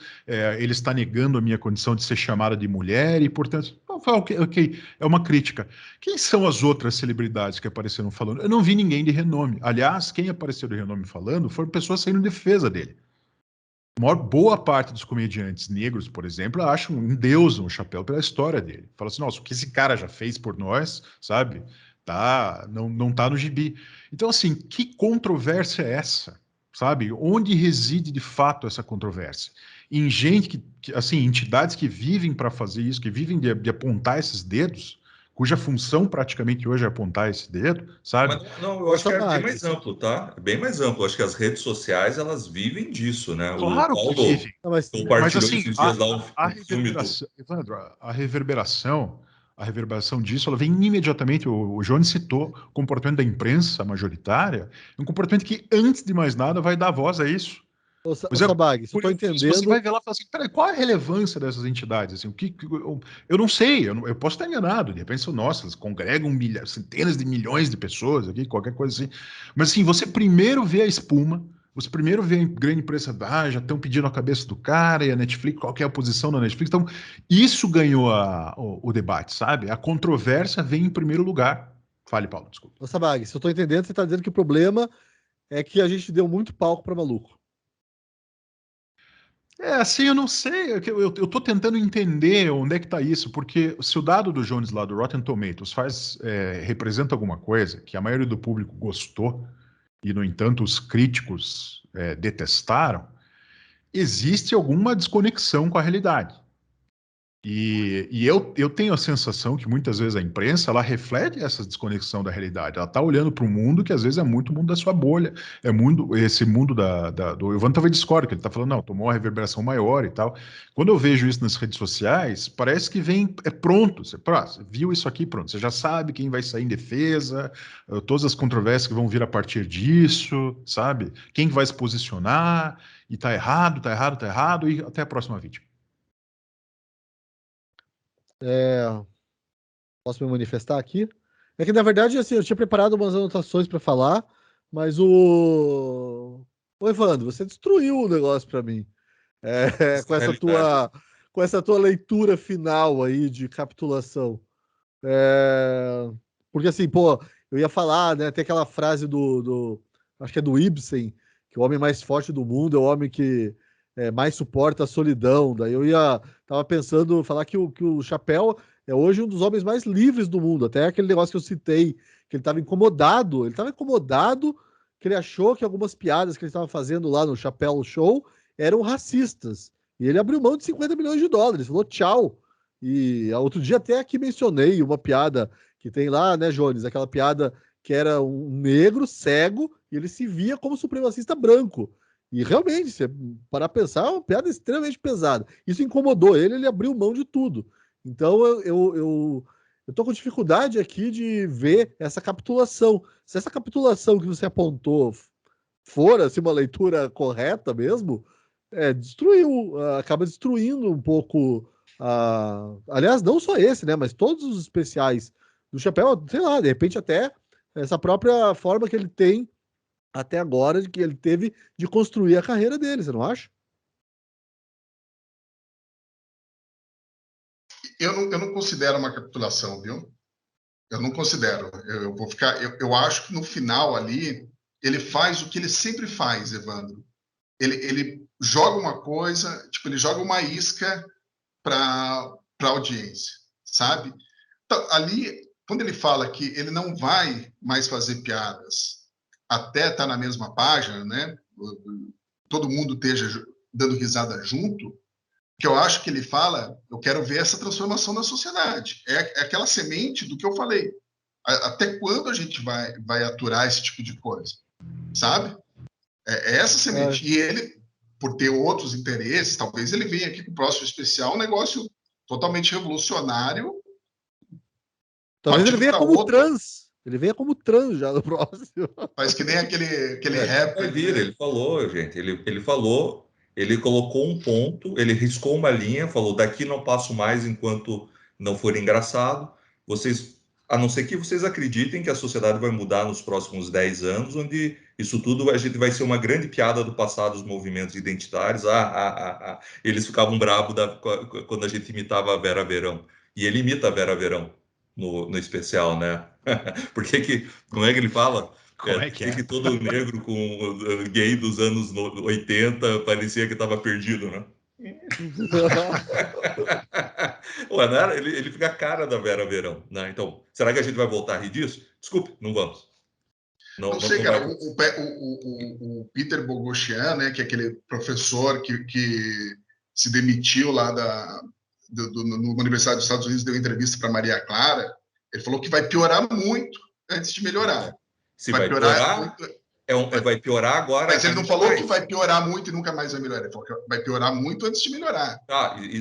ele está negando a minha condição de ser chamada de mulher e, portanto, ok, é uma crítica. Quem são as outras celebridades que apareceram falando? Eu não vi ninguém de renome. Aliás, quem apareceu de renome falando foram pessoas saindo em defesa dele. Boa parte dos comediantes negros, por exemplo, acham, endeusam o Chappelle pela história dele. Falam assim, nossa, o que esse cara já fez por nós, sabe? Não tá no gibi. Então, assim, que controvérsia é essa? Sabe? Onde reside de fato essa controvérsia? Em gente assim, entidades que vivem para fazer isso, que vivem de apontar esses dedos, cuja função praticamente hoje é apontar esse dedo, sabe? Mas não, eu acho que é bem mais amplo, tá? É bem mais amplo. Eu acho que as redes sociais, elas vivem disso, né? O Claro que Paulo vivem. Mas compartilhou assim, esses dias lá um filme do... reverberação, Evandro, a reverberação disso, ela vem imediatamente, o Jones citou, o comportamento da imprensa majoritária, um comportamento que, antes de mais nada, vai dar voz a isso. Ô, Mas Sabag, se eu por tô isso você entendendo... vai ver lá e fala assim, peraí, qual é a relevância dessas entidades? Assim, eu não sei, eu posso estar enganado, de repente, nossa, eles congregam centenas de milhões de pessoas aqui, qualquer coisa assim. Mas assim, você primeiro vê a espuma, você primeiro vê a grande imprensa, já estão pedindo a cabeça do cara, e a Netflix, qual que é a posição da Netflix? Então, isso ganhou o debate, sabe? A controvérsia vem em primeiro lugar. Fale, Paulo, desculpa. Ô, Sabag, se eu tô entendendo, você tá dizendo que o problema é que a gente deu muito palco para maluco. Assim, eu não sei, eu tô tentando entender onde é que tá isso, porque se o dado do Jones lá, do Rotten Tomatoes, representa alguma coisa que a maioria do público gostou, e, no entanto, os críticos detestaram, existe alguma desconexão com a realidade. E eu tenho a sensação que muitas vezes a imprensa ela reflete essa desconexão da realidade. Ela está olhando para um mundo que às vezes é muito o mundo da sua bolha, esse mundo do Ivan talvez discorde, que ele está falando, não, tomou uma reverberação maior e tal. Quando eu vejo isso nas redes sociais, parece que vem, pronto, você viu isso aqui, pronto, você já sabe quem vai sair em defesa, todas as controvérsias que vão vir a partir disso, sabe? Quem vai se posicionar, e tá errado, tá errado, tá errado, e até a próxima vídeo. Posso me manifestar aqui? É que, na verdade, assim, eu tinha preparado umas anotações para falar, mas o Evandro, você destruiu o negócio para mim. Com essa tua leitura final aí de capitulação. Porque assim, pô, eu ia falar, né? Tem aquela frase acho que é do Ibsen, que o homem mais forte do mundo é o homem que mais suporta a solidão. Daí tava pensando, falar que o Chapéu é hoje um dos homens mais livres do mundo. Até aquele negócio que eu citei, que ele estava incomodado, que ele achou que algumas piadas que ele estava fazendo lá no Chapéu Show eram racistas. E ele abriu mão de 50 milhões de dólares, falou tchau. E outro dia até aqui mencionei uma piada que tem lá, né, Jones? Aquela piada que era um negro cego e ele se via como supremacista branco. E realmente, se parar a pensar, é uma piada extremamente pesada. Isso incomodou ele abriu mão de tudo. Então eu tô com dificuldade aqui de ver essa capitulação. Se essa capitulação que você apontou for assim, uma leitura correta mesmo, acaba destruindo um pouco. Aliás, não só esse, né? Mas todos os especiais do Chapéu, sei lá, de repente até essa própria forma que ele tem até agora, de que ele teve de construir a carreira dele, você não acha? Eu não considero uma capitulação, viu? Eu não considero. Eu vou ficar. Eu acho que no final ali ele faz o que ele sempre faz, Evandro. Ele joga uma coisa, tipo, ele joga uma isca para a audiência, sabe? ali, quando ele fala que ele não vai mais fazer piadas até estar na mesma página, né? Todo mundo esteja dando risada junto, que eu acho que ele fala, eu quero ver essa transformação na sociedade. É aquela semente do que eu falei. Até quando a gente vai aturar esse tipo de coisa? Sabe? É essa semente. E ele, por ter outros interesses, talvez ele venha aqui com o próximo especial, um negócio totalmente revolucionário. Talvez ele venha como trans. Ele venha como trans já no próximo. Faz que nem aquele rap. Vai vir, ele falou, gente. Ele falou, ele colocou um ponto, ele riscou uma linha, falou: daqui não passo mais enquanto não for engraçado. Vocês, a não ser que vocês acreditem que a sociedade vai mudar nos próximos 10 anos, onde isso tudo a gente vai ser uma grande piada do passado dos movimentos identitários. Eles ficavam bravos quando a gente imitava a Vera Verão. E ele imita a Vera Verão no especial, né? Como é que ele fala? Como é que é? Que todo negro com gay dos anos 80 parecia que estava perdido, né? Ué, não ele fica a cara da Vera Verão, né? Então, será que a gente vai voltar a rir disso? Desculpe, não vamos. Não sei, cara. O Peter Boghossian, né, que é aquele professor que se demitiu lá numa universidade dos Estados Unidos, deu entrevista para Maria Clara, ele falou que vai piorar muito antes de melhorar. Se vai piorar muito, vai piorar agora. Mas ele não falou que vai piorar muito e nunca mais vai melhorar. Ele falou que vai piorar muito antes de melhorar.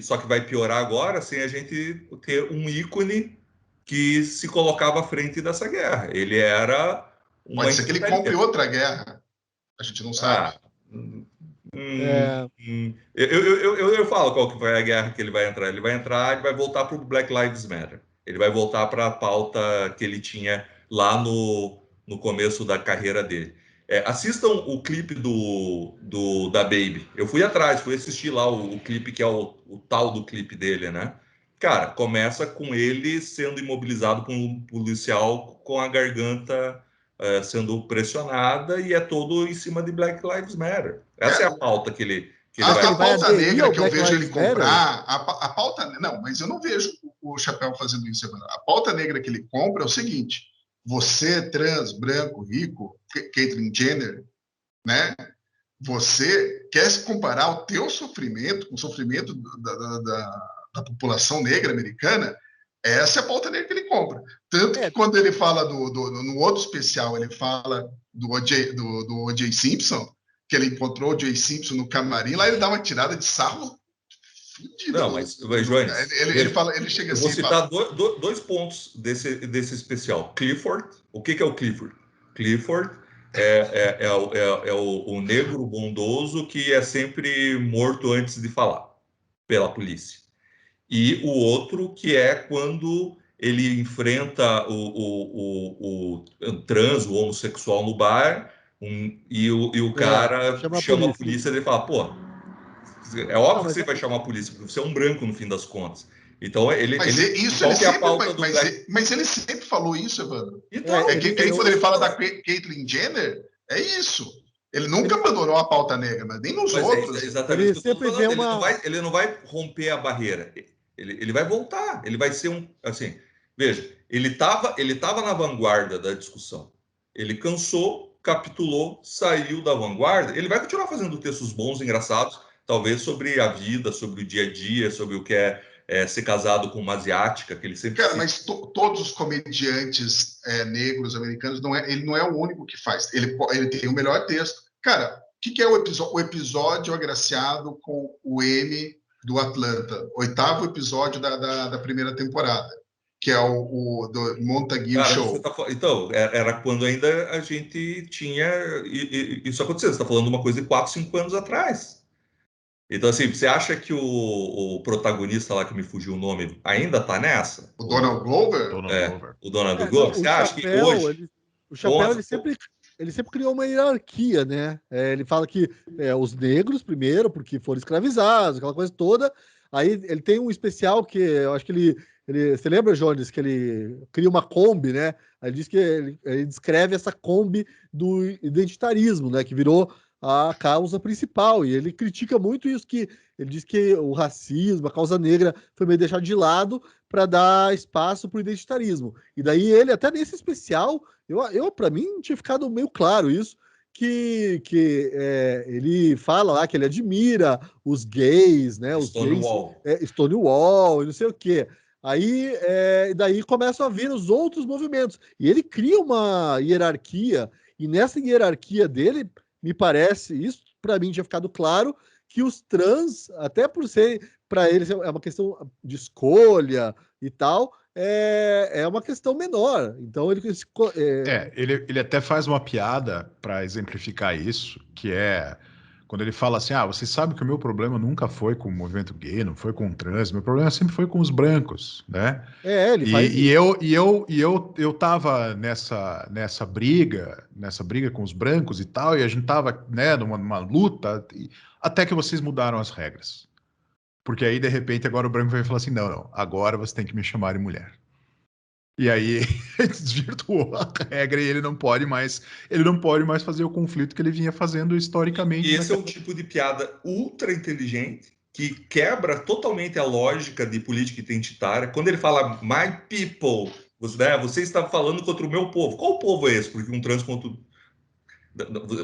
Só que vai piorar agora sem a gente ter um ícone que se colocava à frente dessa guerra. Ele era Pode ser que ele compre outra guerra. A gente não sabe. Eu falo qual que vai a guerra que ele vai entrar. Ele vai voltar para o Black Lives Matter. Ele vai voltar para a pauta que ele tinha lá no começo da carreira dele. Assistam o clipe da Baby. Eu fui atrás, fui assistir lá o clipe, que é o tal do clipe dele, né? Cara, começa com ele sendo imobilizado por um policial com a garganta sendo pressionada, e é todo em cima de Black Lives Matter. Essa é a pauta que ele vai... A pauta negra que eu vejo ele comprar... A pauta... Não, mas eu não vejo o Chapéu fazendo isso. A pauta negra que ele compra é o seguinte: você, trans, branco, rico, Caitlyn Jenner, né? Você quer se comparar o teu sofrimento com o sofrimento da população negra americana? Essa é a pauta negra que ele compra. Tanto que quando ele fala no outro especial, ele fala do O.J. Simpson, que ele encontrou o O.J. Simpson no camarim, lá ele dá uma tirada de sarro fudida. Não, mas, Jones, ele chega assim... Eu vou citar dois pontos desse especial. Clifford, o que é o Clifford? Clifford é o negro bondoso que é sempre morto antes de falar pela polícia. E o outro que é quando ele enfrenta o trans, o homossexual no bar, e o cara chama a polícia e ele fala: pô, é óbvio que você vai chamar a polícia, porque você é um branco no fim das contas. Então, mas ele sempre falou isso, Evandro. Então, quando ele fala da Caitlyn Jenner, é isso. Ele nunca abandonou a pauta negra, mas nem nos outros. Exatamente. Ele não vai romper a barreira. Ele vai voltar. Ele vai ser assim, veja, ele tava na vanguarda da discussão. Ele cansou, capitulou, saiu da vanguarda. Ele vai continuar fazendo textos bons, engraçados, talvez sobre a vida, sobre o dia a dia, sobre o que é ser casado com uma asiática, que ele sempre... Cara, mas todos os comediantes negros americanos, ele não é o único que faz. Ele tem o melhor texto. Cara, o que é o episódio agraciado com o M do Atlanta? 8º episódio da primeira temporada, que é o do Montague Show. Então, era quando ainda a gente tinha isso acontecendo. Você está falando de uma coisa de 4, 5 anos atrás. Então, assim, você acha que o protagonista lá, que me fugiu o nome, ainda tá nessa? O Donald Glover? O Donald Glover. Você acha que hoje... O Chapéu, ele sempre criou uma hierarquia, né? Ele fala que os negros primeiro, porque foram escravizados, aquela coisa toda. Aí ele tem um especial que eu acho que ele você lembra, Jones, que ele cria uma Kombi, né? Ele diz que ele descreve essa Kombi do identitarismo, né? Que virou a causa principal, e ele critica muito isso, que ele diz que o racismo, a causa negra foi meio deixado de lado para dar espaço para o identitarismo. E daí ele, até nesse especial, eu para mim tinha ficado meio claro isso, que ele fala lá que ele admira os gays, né? Os gays, Stonewall e não sei o quê. Aí daí começam a vir os outros movimentos. E ele cria uma hierarquia, e nessa hierarquia dele, me parece, isso para mim tinha ficado claro, que os trans, até por ser, para eles, é uma questão de escolha e tal, é uma questão menor. Então ele até faz uma piada para exemplificar isso, que é quando ele fala assim: você sabe que o meu problema nunca foi com o movimento gay, não foi com o trans, meu problema sempre foi com os brancos, né? Ele faz isso. Eu tava nessa briga com os brancos e tal, e a gente tava, né, numa luta, até que vocês mudaram as regras. Porque aí, de repente, agora o branco vai falar assim: não, agora você tem que me chamar de mulher. E aí desvirtuou a regra e ele não pode mais fazer o conflito que ele vinha fazendo historicamente. E esse é um tipo de piada ultra inteligente que quebra totalmente a lógica de política identitária. Quando ele fala my people, você está falando contra o meu povo. Qual povo é esse? Porque um trans contra...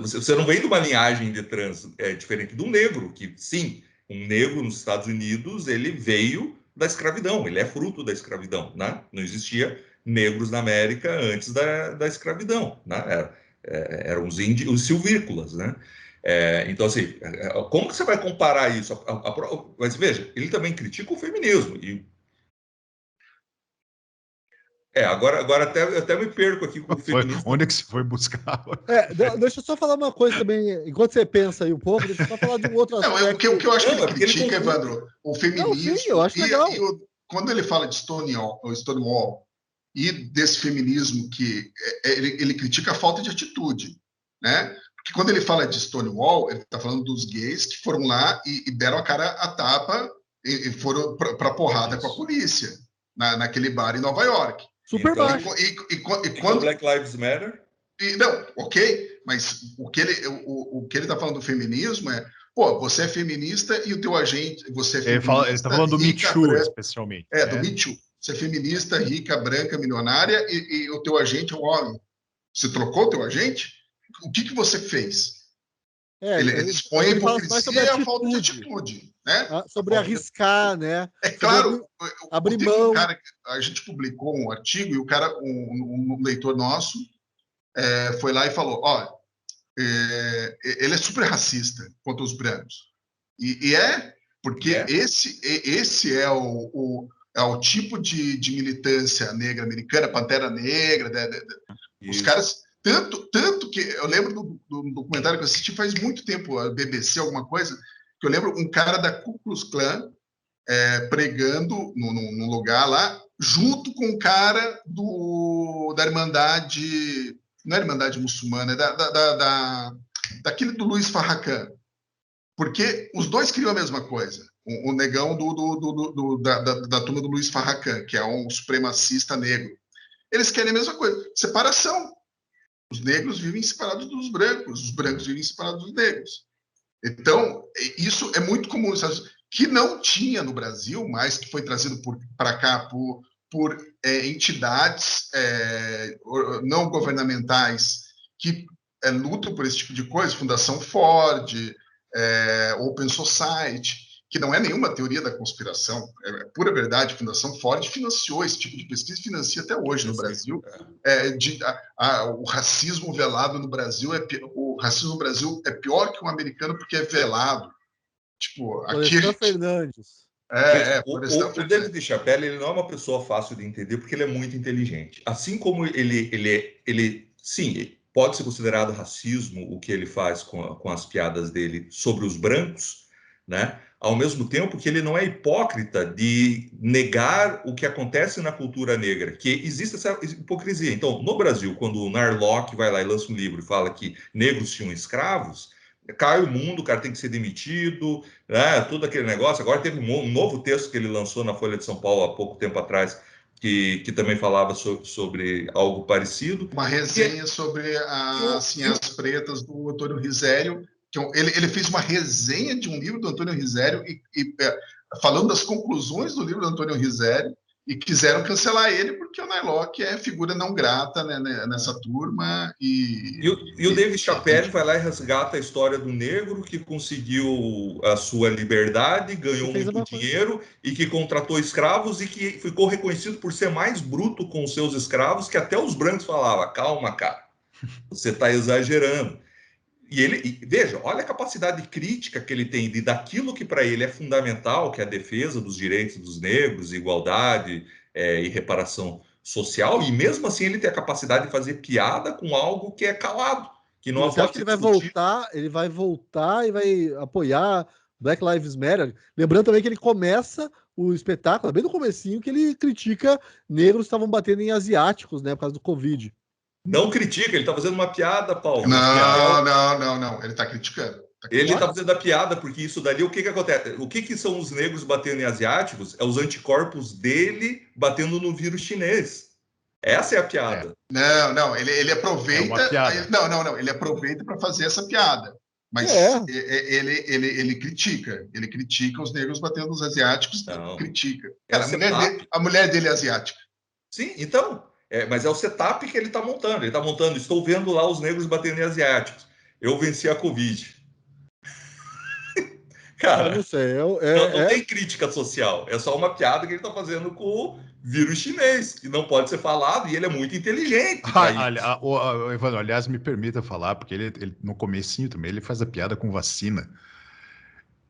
Você não vem de uma linhagem de trans diferente do negro, que sim, um negro nos Estados Unidos, ele veio da escravidão, ele é fruto da escravidão, né? Não existia negros na América antes da escravidão, né? Eram os silvícolas, né? Então, assim, como que você vai comparar isso? Mas veja, ele também critica o feminismo. Agora até me perco aqui com o feminismo. Onde é que você foi buscar? Deixa eu só falar uma coisa também, enquanto você pensa aí um pouco, deixa eu só falar de um outro aspecto. O que eu acho que ele critica, Evandro, o feminismo. Sim, eu acho legal. Quando ele fala de Stonewall e desse feminismo que ele critica a falta de atitude, né? Porque quando ele fala de Stonewall, ele está falando dos gays que foram lá e deram a cara a tapa e foram para porrada com a polícia naquele bar em Nova York. Super baixo. E quando Black Lives Matter? Não, ok, mas o que ele está falando do feminismo é, você é feminista e o teu agente, você é feminista. Ele está falando do Me Too, especialmente. Do Me Too. Você é feminista, rica, branca, milionária e o teu agente é um homem. Você trocou o teu agente? O que você fez? Ele expõe a hipocrisia e a falta de atitude. Né? Sobre arriscar, né? Claro, abrir mão. A gente publicou um artigo e o cara, um leitor nosso, foi lá e falou: ele é super racista contra os brancos. Porque esse é o tipo de militância negra americana, Pantera Negra, os caras. Tanto que eu lembro do documentário que eu assisti faz muito tempo, a BBC, alguma coisa, que eu lembro um cara da Ku Klux Klan pregando num lugar lá, junto com um cara da Irmandade. Não é Irmandade Muçulmana, daquele do Luiz Farrakhan. Porque os dois queriam a mesma coisa. O negão da turma do Luiz Farrakhan, que é um supremacista negro. Eles querem a mesma coisa. Separação. Os negros vivem separados dos brancos, os brancos vivem separados dos negros. Então, isso é muito comum, que não tinha no Brasil, mas que foi trazido para cá por entidades não governamentais que lutam por esse tipo de coisa, Fundação Ford, Open Society, que não é nenhuma teoria da conspiração, é pura verdade. Fundação Ford financiou esse tipo de pesquisa, financia até hoje no Brasil. O racismo velado no Brasil é pior que um americano porque é velado. Tipo, aqui Fernandes. O David Chappelle, ele não é uma pessoa fácil de entender porque ele é muito inteligente. Assim como ele sim, pode ser considerado racismo o que ele faz com as piadas dele sobre os brancos, né? Ao mesmo tempo que ele não é hipócrita de negar o que acontece na cultura negra, que existe essa hipocrisia. Então, no Brasil, quando o Narlock vai lá e lança um livro e fala que negros tinham escravos, cai o mundo, o cara tem que ser demitido, né? Tudo aquele negócio. Agora teve um novo texto que ele lançou na Folha de São Paulo há pouco tempo atrás, que também falava sobre algo parecido. Uma resenha sobre as pretas do Antônio Risério, ele fez uma resenha de um livro do Antônio Risério falando das conclusões do livro do Antônio Risério, e quiseram cancelar ele porque o Nylock é figura não grata, né, nessa turma. E o David Chappelle vai lá e resgata a história do negro que conseguiu a sua liberdade, ganhou muito dinheiro e que contratou escravos e que ficou reconhecido por ser mais bruto com os seus escravos, que até os brancos falavam: calma, cara, você está exagerando. Veja, olha a capacidade crítica que ele tem daquilo que para ele é fundamental, que é a defesa dos direitos dos negros, igualdade e reparação social, e mesmo assim ele tem a capacidade de fazer piada com algo que é calado, que não Você acha que ele vai voltar e vai apoiar Black Lives Matter? Lembrando também que ele começa o espetáculo, bem no comecinho, que ele critica negros que estavam batendo em asiáticos, né, por causa do Covid. Não critica, ele está fazendo uma piada, Paulo. Não. Ele está criticando. Ele está fazendo a piada, porque isso dali, o que acontece? O que são os negros batendo em asiáticos? É os anticorpos dele batendo no vírus chinês. Essa é a piada. Não, ele aproveita. Ele aproveita para fazer essa piada. Mas ele critica. Ele critica os negros batendo nos asiáticos. Não. Critica. Cara, a mulher dele é asiática. Sim, então. Mas é o setup que ele está montando. Ele está montando, estou vendo lá os negros batendo em asiáticos. Eu venci a Covid. Cara, eu não sei. Não tem crítica social. É só uma piada que ele está fazendo com o vírus chinês, que não pode ser falado, e ele é muito inteligente. Evandro, aliás, me permita falar, porque ele no comecinho também ele faz a piada com vacina.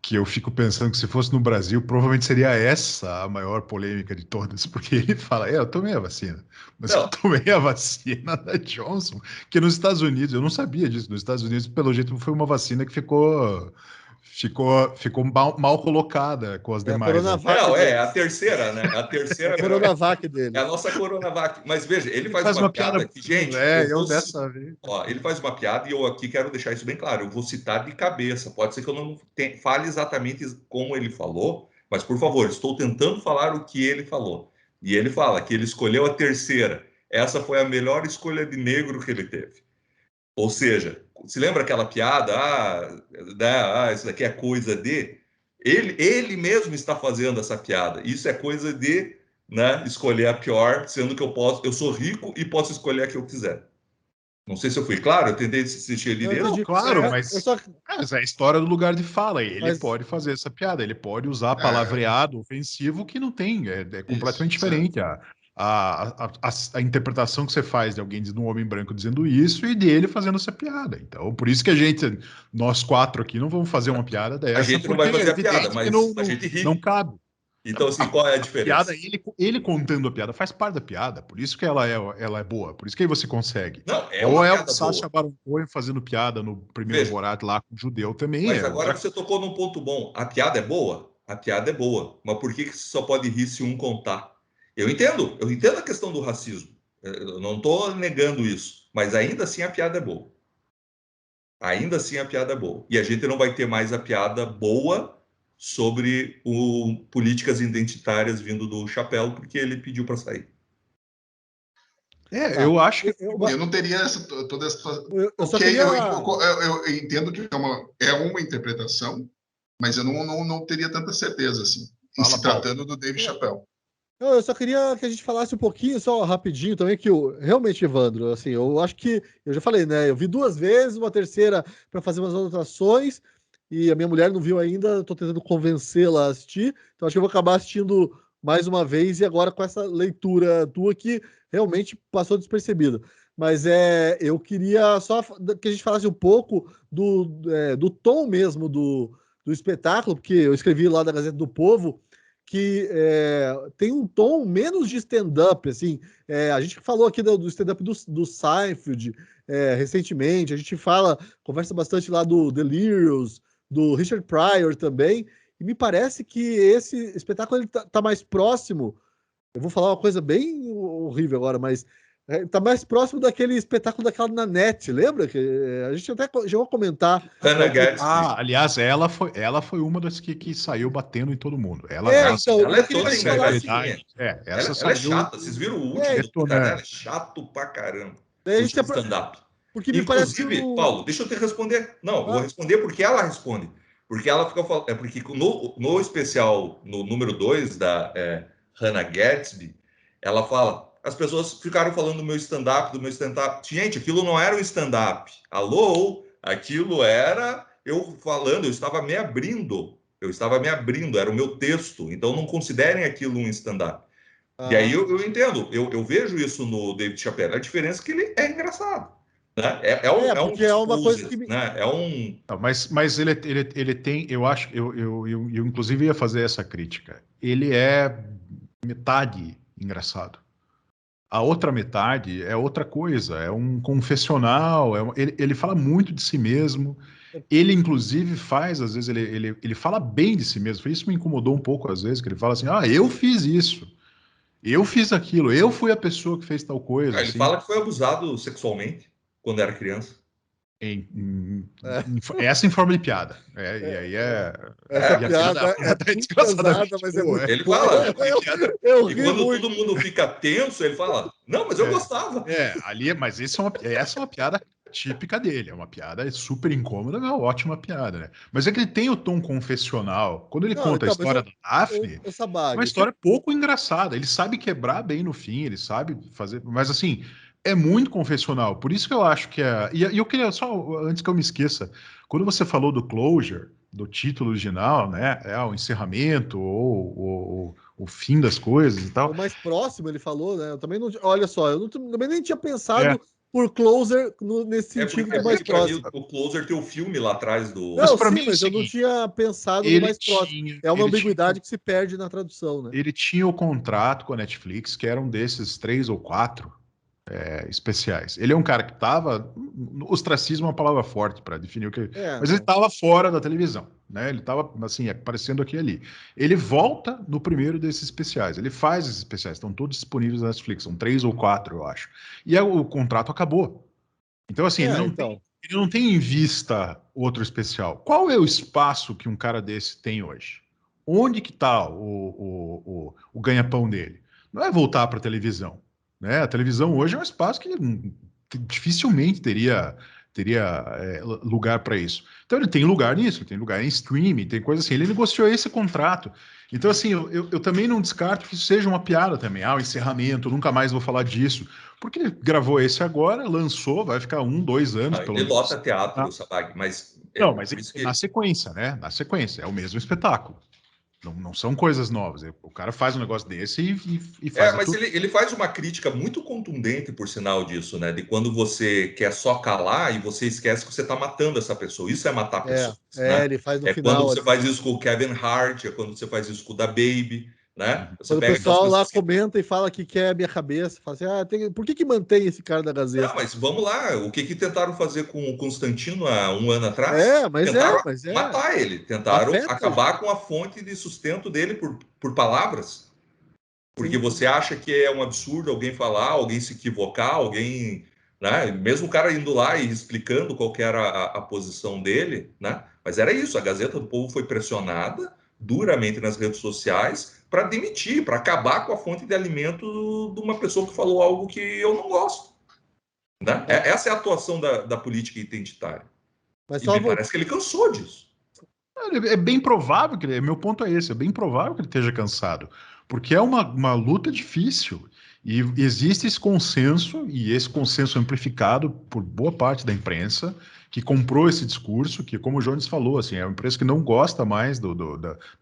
Que eu fico pensando que se fosse no Brasil, provavelmente seria essa a maior polêmica de todas, porque ele fala, eu tomei a vacina, mas eu tomei a vacina da Johnson, que nos Estados Unidos, eu não sabia disso, nos Estados Unidos, pelo jeito, foi uma vacina que ficou mal colocada com as demais. A terceira, né? A terceira. A Coronavac dele. É a nossa Coronavac. Mas veja, ele faz uma piada que, gente... dessa vez. Ele faz uma piada e eu aqui quero deixar isso bem claro. Eu vou citar de cabeça. Pode ser que eu não fale exatamente como ele falou, mas, por favor, estou tentando falar o que ele falou. E ele fala que ele escolheu a terceira. Essa foi a melhor escolha de negro que ele teve. Ou seja, se lembra aquela piada? Isso daqui é coisa de... Ele mesmo está fazendo essa piada. Isso é coisa de, né, escolher a pior, sendo que eu sou rico e posso escolher a que eu quiser. Não sei se eu fui claro, eu tentei assistir ele dentro. Claro, mas é a história do lugar de fala. Ele pode fazer essa piada, ele pode usar palavreado ofensivo que não tem, é completamente diferente. A interpretação que você faz de alguém, de um homem branco dizendo isso e dele fazendo essa piada. Então, por isso que nós quatro aqui não vamos fazer uma piada dessa. A gente não vai fazer a piada, mas a gente ri. Não cabe. Então, assim, qual é a diferença? Piada, ele contando a piada faz parte da piada, por isso que ela é boa, por isso que aí você consegue. Não, ou é o Sacha Baron Cohen fazendo piada no primeiro Borat lá com o judeu também. Mas agora você tocou num ponto bom. A piada é boa? A piada é boa. Mas por que você só pode rir se um contar? Eu entendo a questão do racismo. Eu não estou negando isso. Mas ainda assim a piada é boa. Ainda assim a piada é boa. E a gente não vai ter mais a piada boa sobre políticas identitárias vindo do Chapéu, porque ele pediu para sair. Eu acho que... Eu não teria toda essa... Eu entendo que é uma interpretação, mas eu não teria tanta certeza, assim, se tratando do Dave Chappelle. Eu só queria que a gente falasse um pouquinho, só rapidinho também, que realmente, Evandro, assim, eu acho que, eu já falei, né, eu vi 2 vezes, uma terceira para fazer umas anotações, e a minha mulher não viu ainda, estou tentando convencê-la a assistir, então acho que eu vou acabar assistindo mais uma vez, e agora com essa leitura tua que realmente passou despercebida. Mas eu queria só que a gente falasse um pouco do tom mesmo do espetáculo, porque eu escrevi lá da Gazeta do Povo, que tem um tom menos de stand-up, assim, a gente falou aqui do stand-up do Seinfeld recentemente, a gente conversa bastante lá do Delirious, do Richard Pryor também, e me parece que esse espetáculo ele tá mais próximo, eu vou falar uma coisa bem horrível agora, mas tá mais próximo daquele espetáculo daquela Nanette, lembra? Que a gente até chegou a comentar. Aliás, ela foi uma das que saiu batendo em todo mundo. Ela é toda engraçadinha. Ela é chata, vocês viram o último do cara? Ela é chato pra caramba. A gente stand-up. Porque me Inclusive, parece Paulo, deixa eu te responder. Não, vou responder porque ela responde. Porque ela fica falando. É porque no especial, no número 2 da Hannah Gadsby, ela fala. As pessoas ficaram falando do meu stand-up. Gente, aquilo não era um stand-up. Alô? Aquilo era eu falando, eu estava me abrindo. Era o meu texto. Então não considerem aquilo um stand-up. E aí eu entendo, eu vejo isso no David Chappelle. A diferença é que ele é engraçado. Né? É um porque é uma coisa que né? É um. Não, mas ele tem, eu acho, eu inclusive ia fazer essa crítica. Ele é metade engraçado. A outra metade é outra coisa, é um confessional, ele fala muito de si mesmo. Ele, inclusive, faz, às vezes, ele fala bem de si mesmo. Isso me incomodou um pouco, às vezes, que ele fala assim: ah, eu fiz isso, eu fiz aquilo, eu fui a pessoa que fez tal coisa. Ele Assim. fala que foi abusado sexualmente quando era criança. Essa em forma de piada. E aí essa e a piada é muito pesada, mas é boa, muito Ele boa. fala. Eu E ri quando muito. todo mundo fica tenso, ele fala: não, mas eu gostava. Mas essa é uma piada típica dele. É uma piada super incômoda, é uma ótima piada, né? Mas é que ele tem o tom confessional. Quando ele Não, conta a então, mas história da Daphne, o é uma Sabag, história pouco engraçada. Ele sabe quebrar bem no fim, ele sabe fazer. Mas assim, é muito confessional. Por isso que eu acho que é. E eu queria, só antes que eu me esqueça, quando você falou do closure, do título original, né? O encerramento ou o fim das coisas e tal. o mais próximo ele falou, né? Eu também não. Olha só, eu também nem tinha É, pensado por closer nesse sentido do mais Porque para mim próximo. o Closer tem o filme lá atrás mas Não, do. para sim, mim é o mas eu não seguinte, tinha pensado no ele mais próximo. tinha, É uma ele tinha, ambiguidade que se perde na tradução, né? ele tinha o contrato com a Netflix, que eram desses 3 ou 4 especiais. Ele é um cara que estava. Ostracismo é uma palavra forte para definir o que. Mas ele Não. estava fora da televisão, né? Ele estava assim, aparecendo aqui e ali. Ele volta no primeiro desses especiais. Ele faz esses especiais, estão todos disponíveis na Netflix, são 3 ou 4, eu acho. E o contrato acabou. Então, assim, Então. ele não tem em vista outro especial. Qual é o espaço que um cara desse tem hoje? Onde que está o ganha-pão dele? Não é voltar para a televisão, né? A televisão hoje é um espaço que dificilmente teria lugar para isso. Então ele tem lugar nisso, ele tem lugar em streaming, tem coisa assim. Ele negociou esse contrato. Então, assim, eu também não descarto que isso seja uma piada também. O encerramento, nunca mais vou falar disso. Porque ele gravou esse agora, lançou, vai ficar 1, 2 anos, pelo Ele menos. lota teatro, Sabag, mas Não, mas por isso na que. sequência, né? Na sequência, é o mesmo espetáculo. Não são coisas novas. O cara faz um negócio desse e faz a Mas tudo. ele faz uma crítica muito contundente, por sinal disso, né? De quando você quer só calar e você esquece que você está matando essa pessoa. Isso é matar pessoas, né? Ele faz no É quando final você ali. faz isso com o Kevin Hart, é quando você faz isso com o da Baby, né? Você Quando o pega aquelas pessoal lá pessoas que. comenta e fala que quer a minha cabeça, fala assim, por que mantém esse cara da Não, Gazeta? mas vamos lá. O que tentaram fazer com o Constantino há 1 ano atrás? Tentaram Mas é. matar ele. Tentaram Afeta. acabar com a fonte de sustento dele por palavras. Porque Sim. você acha que é um absurdo alguém falar, alguém se equivocar, alguém, né? Mesmo o cara indo lá e explicando qual que era a posição dele, né? Mas era isso, a Gazeta do Povo foi pressionada duramente nas redes sociais para demitir, para acabar com a fonte de alimento de uma pessoa que falou algo que eu não gosto, né? Essa é a atuação da política identitária. Mas E só me parece que ele cansou disso. É bem provável que meu ponto é esse, é bem provável que ele esteja cansado, porque é uma luta difícil e existe esse consenso, e esse consenso amplificado por boa parte da imprensa, que comprou esse discurso, que, como o Jones falou, assim, é uma imprensa que não gosta mais da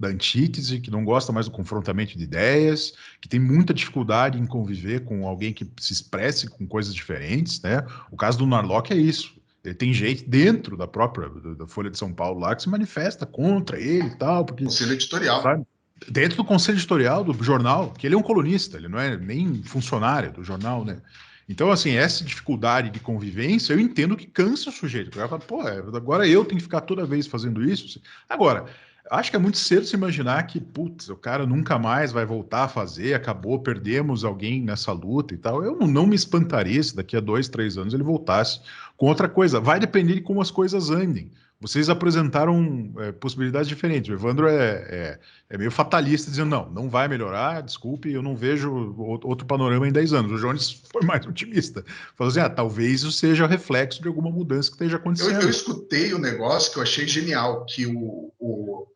antítese, que não gosta mais do confrontamento de ideias, que tem muita dificuldade em conviver com alguém que se expresse com coisas diferentes, né? O caso do Narlock é isso. Tem gente dentro da própria da Folha de São Paulo lá que se manifesta contra ele e tal, porque Conselho editorial. sabe, dentro do conselho editorial do jornal, que ele é um colunista, ele não é nem funcionário do jornal, né? Então, assim, essa dificuldade de convivência, eu entendo que cansa o sujeito. O cara fala, pô, agora eu tenho que ficar toda vez fazendo isso. Agora, acho que é muito cedo se imaginar que, putz, o cara nunca mais vai voltar a fazer, acabou, perdemos alguém nessa luta e tal. Eu não me espantaria se daqui a 2, 3 anos ele voltasse com outra coisa. Vai depender de como as coisas andem. Vocês apresentaram possibilidades diferentes. O Evandro é meio fatalista, dizendo, não vai melhorar, desculpe, eu não vejo outro panorama em 10 anos. O Jones foi mais otimista. Falou assim, talvez isso seja reflexo de alguma mudança que esteja acontecendo. Eu escutei um negócio que eu achei genial, que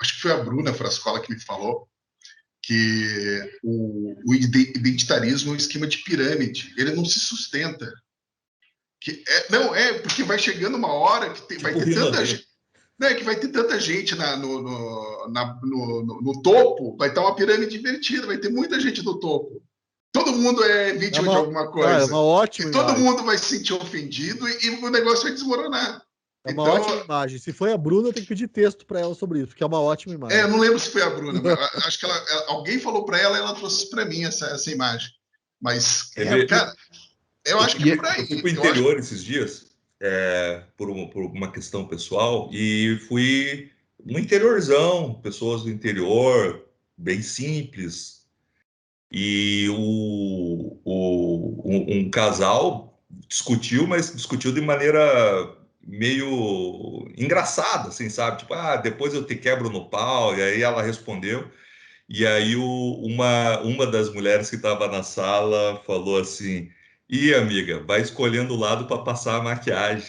acho que foi a Bruna Frascola que me falou, que o identitarismo é um esquema de pirâmide, ele não se sustenta. Porque vai chegando uma hora que vai ter tanta gente. Não, que vai ter tanta gente no topo, vai estar uma pirâmide invertida, vai ter muita gente no topo. Todo mundo é vítima de alguma coisa. É uma ótima imagem. Todo mundo vai se sentir ofendido e o negócio vai desmoronar. É uma ótima imagem. Se foi a Bruna, tem que pedir texto para ela sobre isso, porque é uma ótima imagem. Eu não lembro se foi a Bruna, mas acho que alguém falou para ela e ela trouxe para mim essa imagem. Mas, cara, eu acho que é por aí. Eu fui para o interior esses dias. Por uma questão pessoal, e fui no interiorzão, pessoas do interior, bem simples, e um casal discutiu, mas discutiu de maneira meio engraçada, assim, sabe? Tipo, depois eu te quebro no pau, e aí ela respondeu, e aí uma das mulheres que estava na sala falou assim, amiga, vai escolhendo o lado para passar a maquiagem.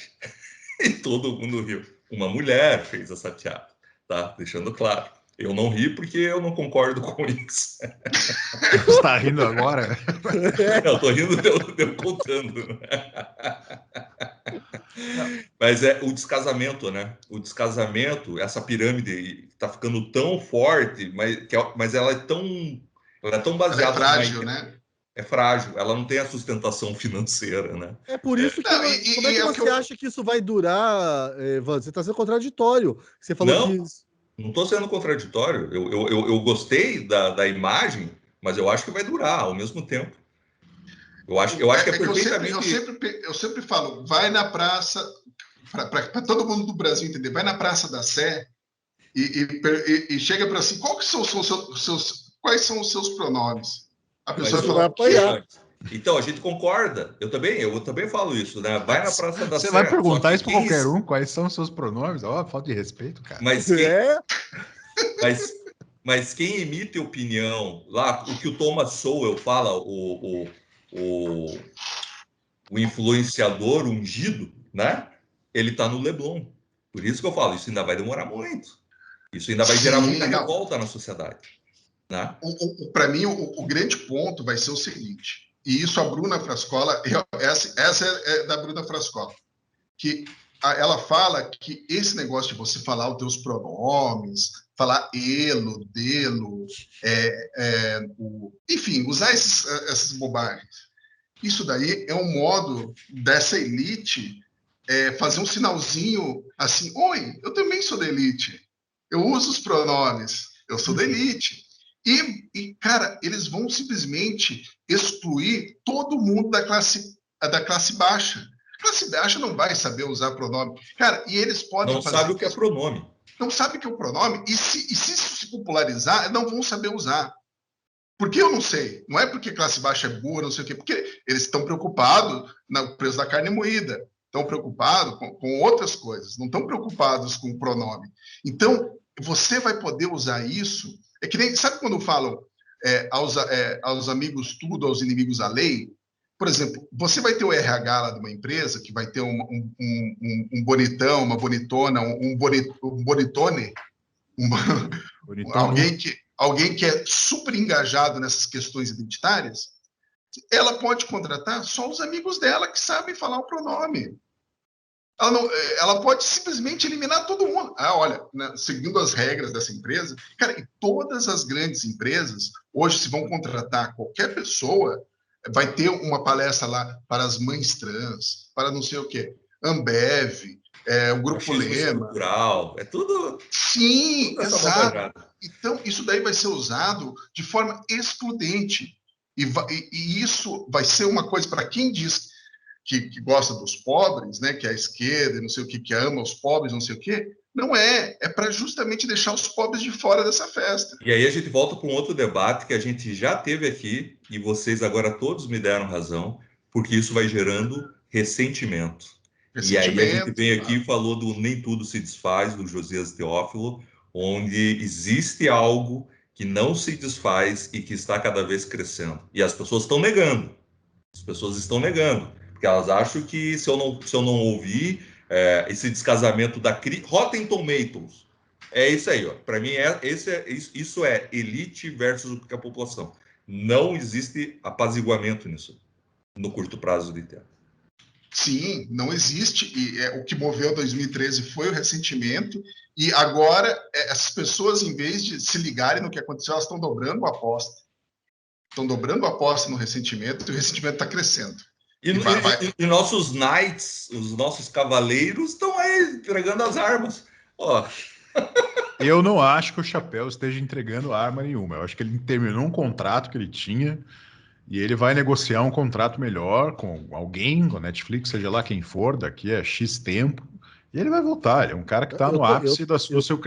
E todo mundo riu. Uma mulher fez essa piada, tá? Deixando claro. Eu não ri porque eu não concordo com isso. Você está rindo agora? Eu estou rindo de eu contando. Mas é o descasamento, né? O descasamento, essa pirâmide está ficando tão forte, mas ela é tão baseada... Ela é frágil, né? É frágil, ela não tem a sustentação financeira, né? É por isso que... como é que você acha que isso vai durar, Evandro? Você está sendo contraditório. Você falou que... Não estou sendo contraditório. Eu gostei da imagem, mas eu acho que vai durar ao mesmo tempo. Eu acho que é perfeitamente... Eu sempre falo, vai na praça, para todo mundo do Brasil entender, vai na Praça da Sé e chega para assim, quais são os seus pronomes? A pessoa vai apanhar. Então, a gente concorda. Eu também falo isso, né? Vai na Praça da Sé. Você vai perguntar isso para qualquer um, quais são os seus pronomes? Falta de respeito, cara. Mas quem emite opinião, lá, o que o Thomas Sowell fala, o influenciador ungido, né? Ele está no Leblon. Por isso que eu falo, isso ainda vai demorar muito. Isso ainda vai gerar muita revolta na sociedade. Né? Para mim, o grande ponto vai ser o seguinte, e isso a Bruna Frascola, essa é da Bruna Frascola, que ela fala que esse negócio de você falar os teus pronomes, falar elo, delo, enfim, usar essas bobagens, isso daí é um modo dessa elite fazer um sinalzinho assim, oi, eu também sou da elite, eu uso os pronomes, eu sou da elite. E, cara, eles vão simplesmente excluir todo mundo da classe baixa. A classe baixa não vai saber usar pronome. Cara, e eles podem não sabe o que é pronome. Não sabe o que é o pronome. E se isso se popularizar, não vão saber usar. Por que eu não sei? Não é porque classe baixa é burra, não sei o quê. Porque eles estão preocupados no preço da carne moída. Estão preocupados com outras coisas. Não estão preocupados com o pronome. Então, você vai poder usar isso... É que nem, sabe quando falam aos amigos tudo, aos inimigos a lei? Por exemplo, você vai ter o RH lá de uma empresa que vai ter um bonitão, uma bonitona, um bonitone, alguém que é super engajado nessas questões identitárias, ela pode contratar só os amigos dela que sabem falar o pronome. Ela pode simplesmente eliminar todo mundo. Olha, né, seguindo as regras dessa empresa, cara, e todas as grandes empresas, hoje, se vão contratar qualquer pessoa, vai ter uma palestra lá para as mães trans, para não sei o quê, Ambev, o Grupo Lema. Cultural, é tudo... Sim, exato. Então, isso daí vai ser usado de forma excludente. E isso vai ser uma coisa para quem diz... Que gosta dos pobres, né, que é a esquerda, não sei o que ama os pobres, não sei o que, não é para justamente deixar os pobres de fora dessa festa. E aí a gente volta para um outro debate que a gente já teve aqui, e vocês agora todos me deram razão, porque isso vai gerando ressentimento. E aí a gente vem aqui e falou do Nem Tudo Se Desfaz, do Josias Teófilo, onde existe algo que não se desfaz e que está cada vez crescendo. E as pessoas estão negando. As pessoas estão negando. Porque elas acham que se eu não ouvir esse descasamento da Rotten Tomatoes, é isso aí, ó. Para mim, isso é elite versus a população. Não existe apaziguamento nisso, no curto prazo de tempo. Sim, não existe. E o que moveu 2013 foi o ressentimento. E agora, essas pessoas, em vez de se ligarem no que aconteceu, elas estão dobrando a aposta. Estão dobrando a aposta no ressentimento, e o ressentimento está crescendo. E nossos knights, os nossos cavaleiros, estão aí entregando as armas. Ó. Eu não acho que o Chapéu esteja entregando arma nenhuma. Eu acho que ele terminou um contrato que ele tinha e ele vai negociar um contrato melhor com alguém, com a Netflix, seja lá quem for, daqui a X tempo. E ele vai voltar. Ele é um cara que está no ápice da sua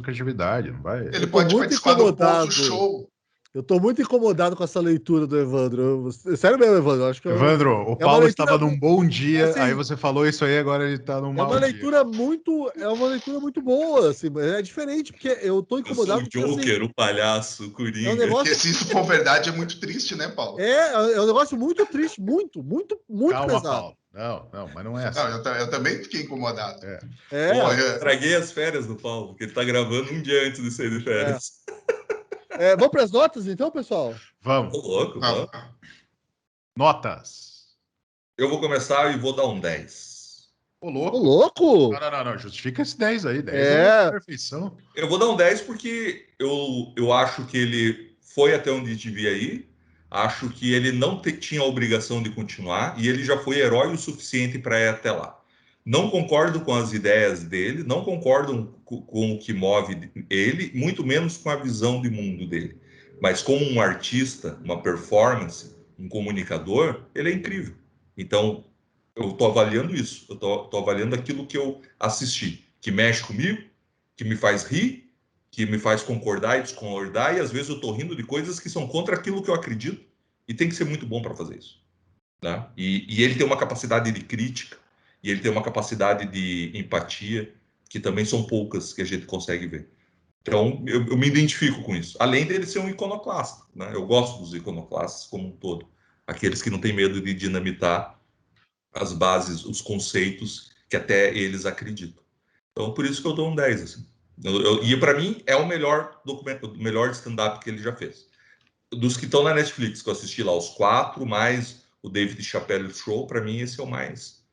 criatividade. Não vai... Ele pode participar do Pouso Show. Eu tô muito incomodado com essa leitura do Evandro. Sério mesmo, Evandro. Acho que Evandro, o Paulo estava num bom dia, assim, aí você falou isso aí, agora ele tá num mau dia. É uma leitura muito boa, assim, mas é diferente, porque eu tô incomodado. Eu sou o Joker, assim, o palhaço, o Coringa. É um negócio... Porque se isso for verdade, é muito triste, né, Paulo? É um negócio muito triste, muito Calma, pesado. Paulo. Não, mas não é assim. Não, eu também fiquei incomodado. Eu traguei as férias do Paulo, porque ele tá gravando um dia antes de sair de férias. Vamos para as notas, então, pessoal? Vamos. Tô louco, vamos. Notas. Eu vou começar e vou dar um 10. Ô, louco. Não. Justifica esse 10 aí. 10 é perfeição. Eu vou dar um 10 porque eu acho que ele foi até onde devia ir. Acho que ele não tinha a obrigação de continuar e ele já foi herói o suficiente para ir até lá. Não concordo com as ideias dele, não concordo com o que move ele, muito menos com a visão de mundo dele. Mas como um artista, uma performance, um comunicador, ele é incrível. Então, eu estou avaliando isso. Eu estou avaliando aquilo que eu assisti, que mexe comigo, que me faz rir, que me faz concordar e discordar, e às vezes eu estou rindo de coisas que são contra aquilo que eu acredito, e tem que ser muito bom para fazer isso. Né? E ele tem uma capacidade de crítica, e ele tem uma capacidade de empatia, que também são poucas que a gente consegue ver. Então, eu me identifico com isso. Além dele ser um iconoclasta. Né? Eu gosto dos iconoclastas como um todo. Aqueles que não têm medo de dinamitar as bases, os conceitos que até eles acreditam. Então, por isso que eu dou um 10. Assim. E para mim, é o melhor documento, o melhor stand-up que ele já fez. Dos que estão na Netflix, que eu assisti lá, os 4, mais o David Chappelle Show, para mim, esse é o mais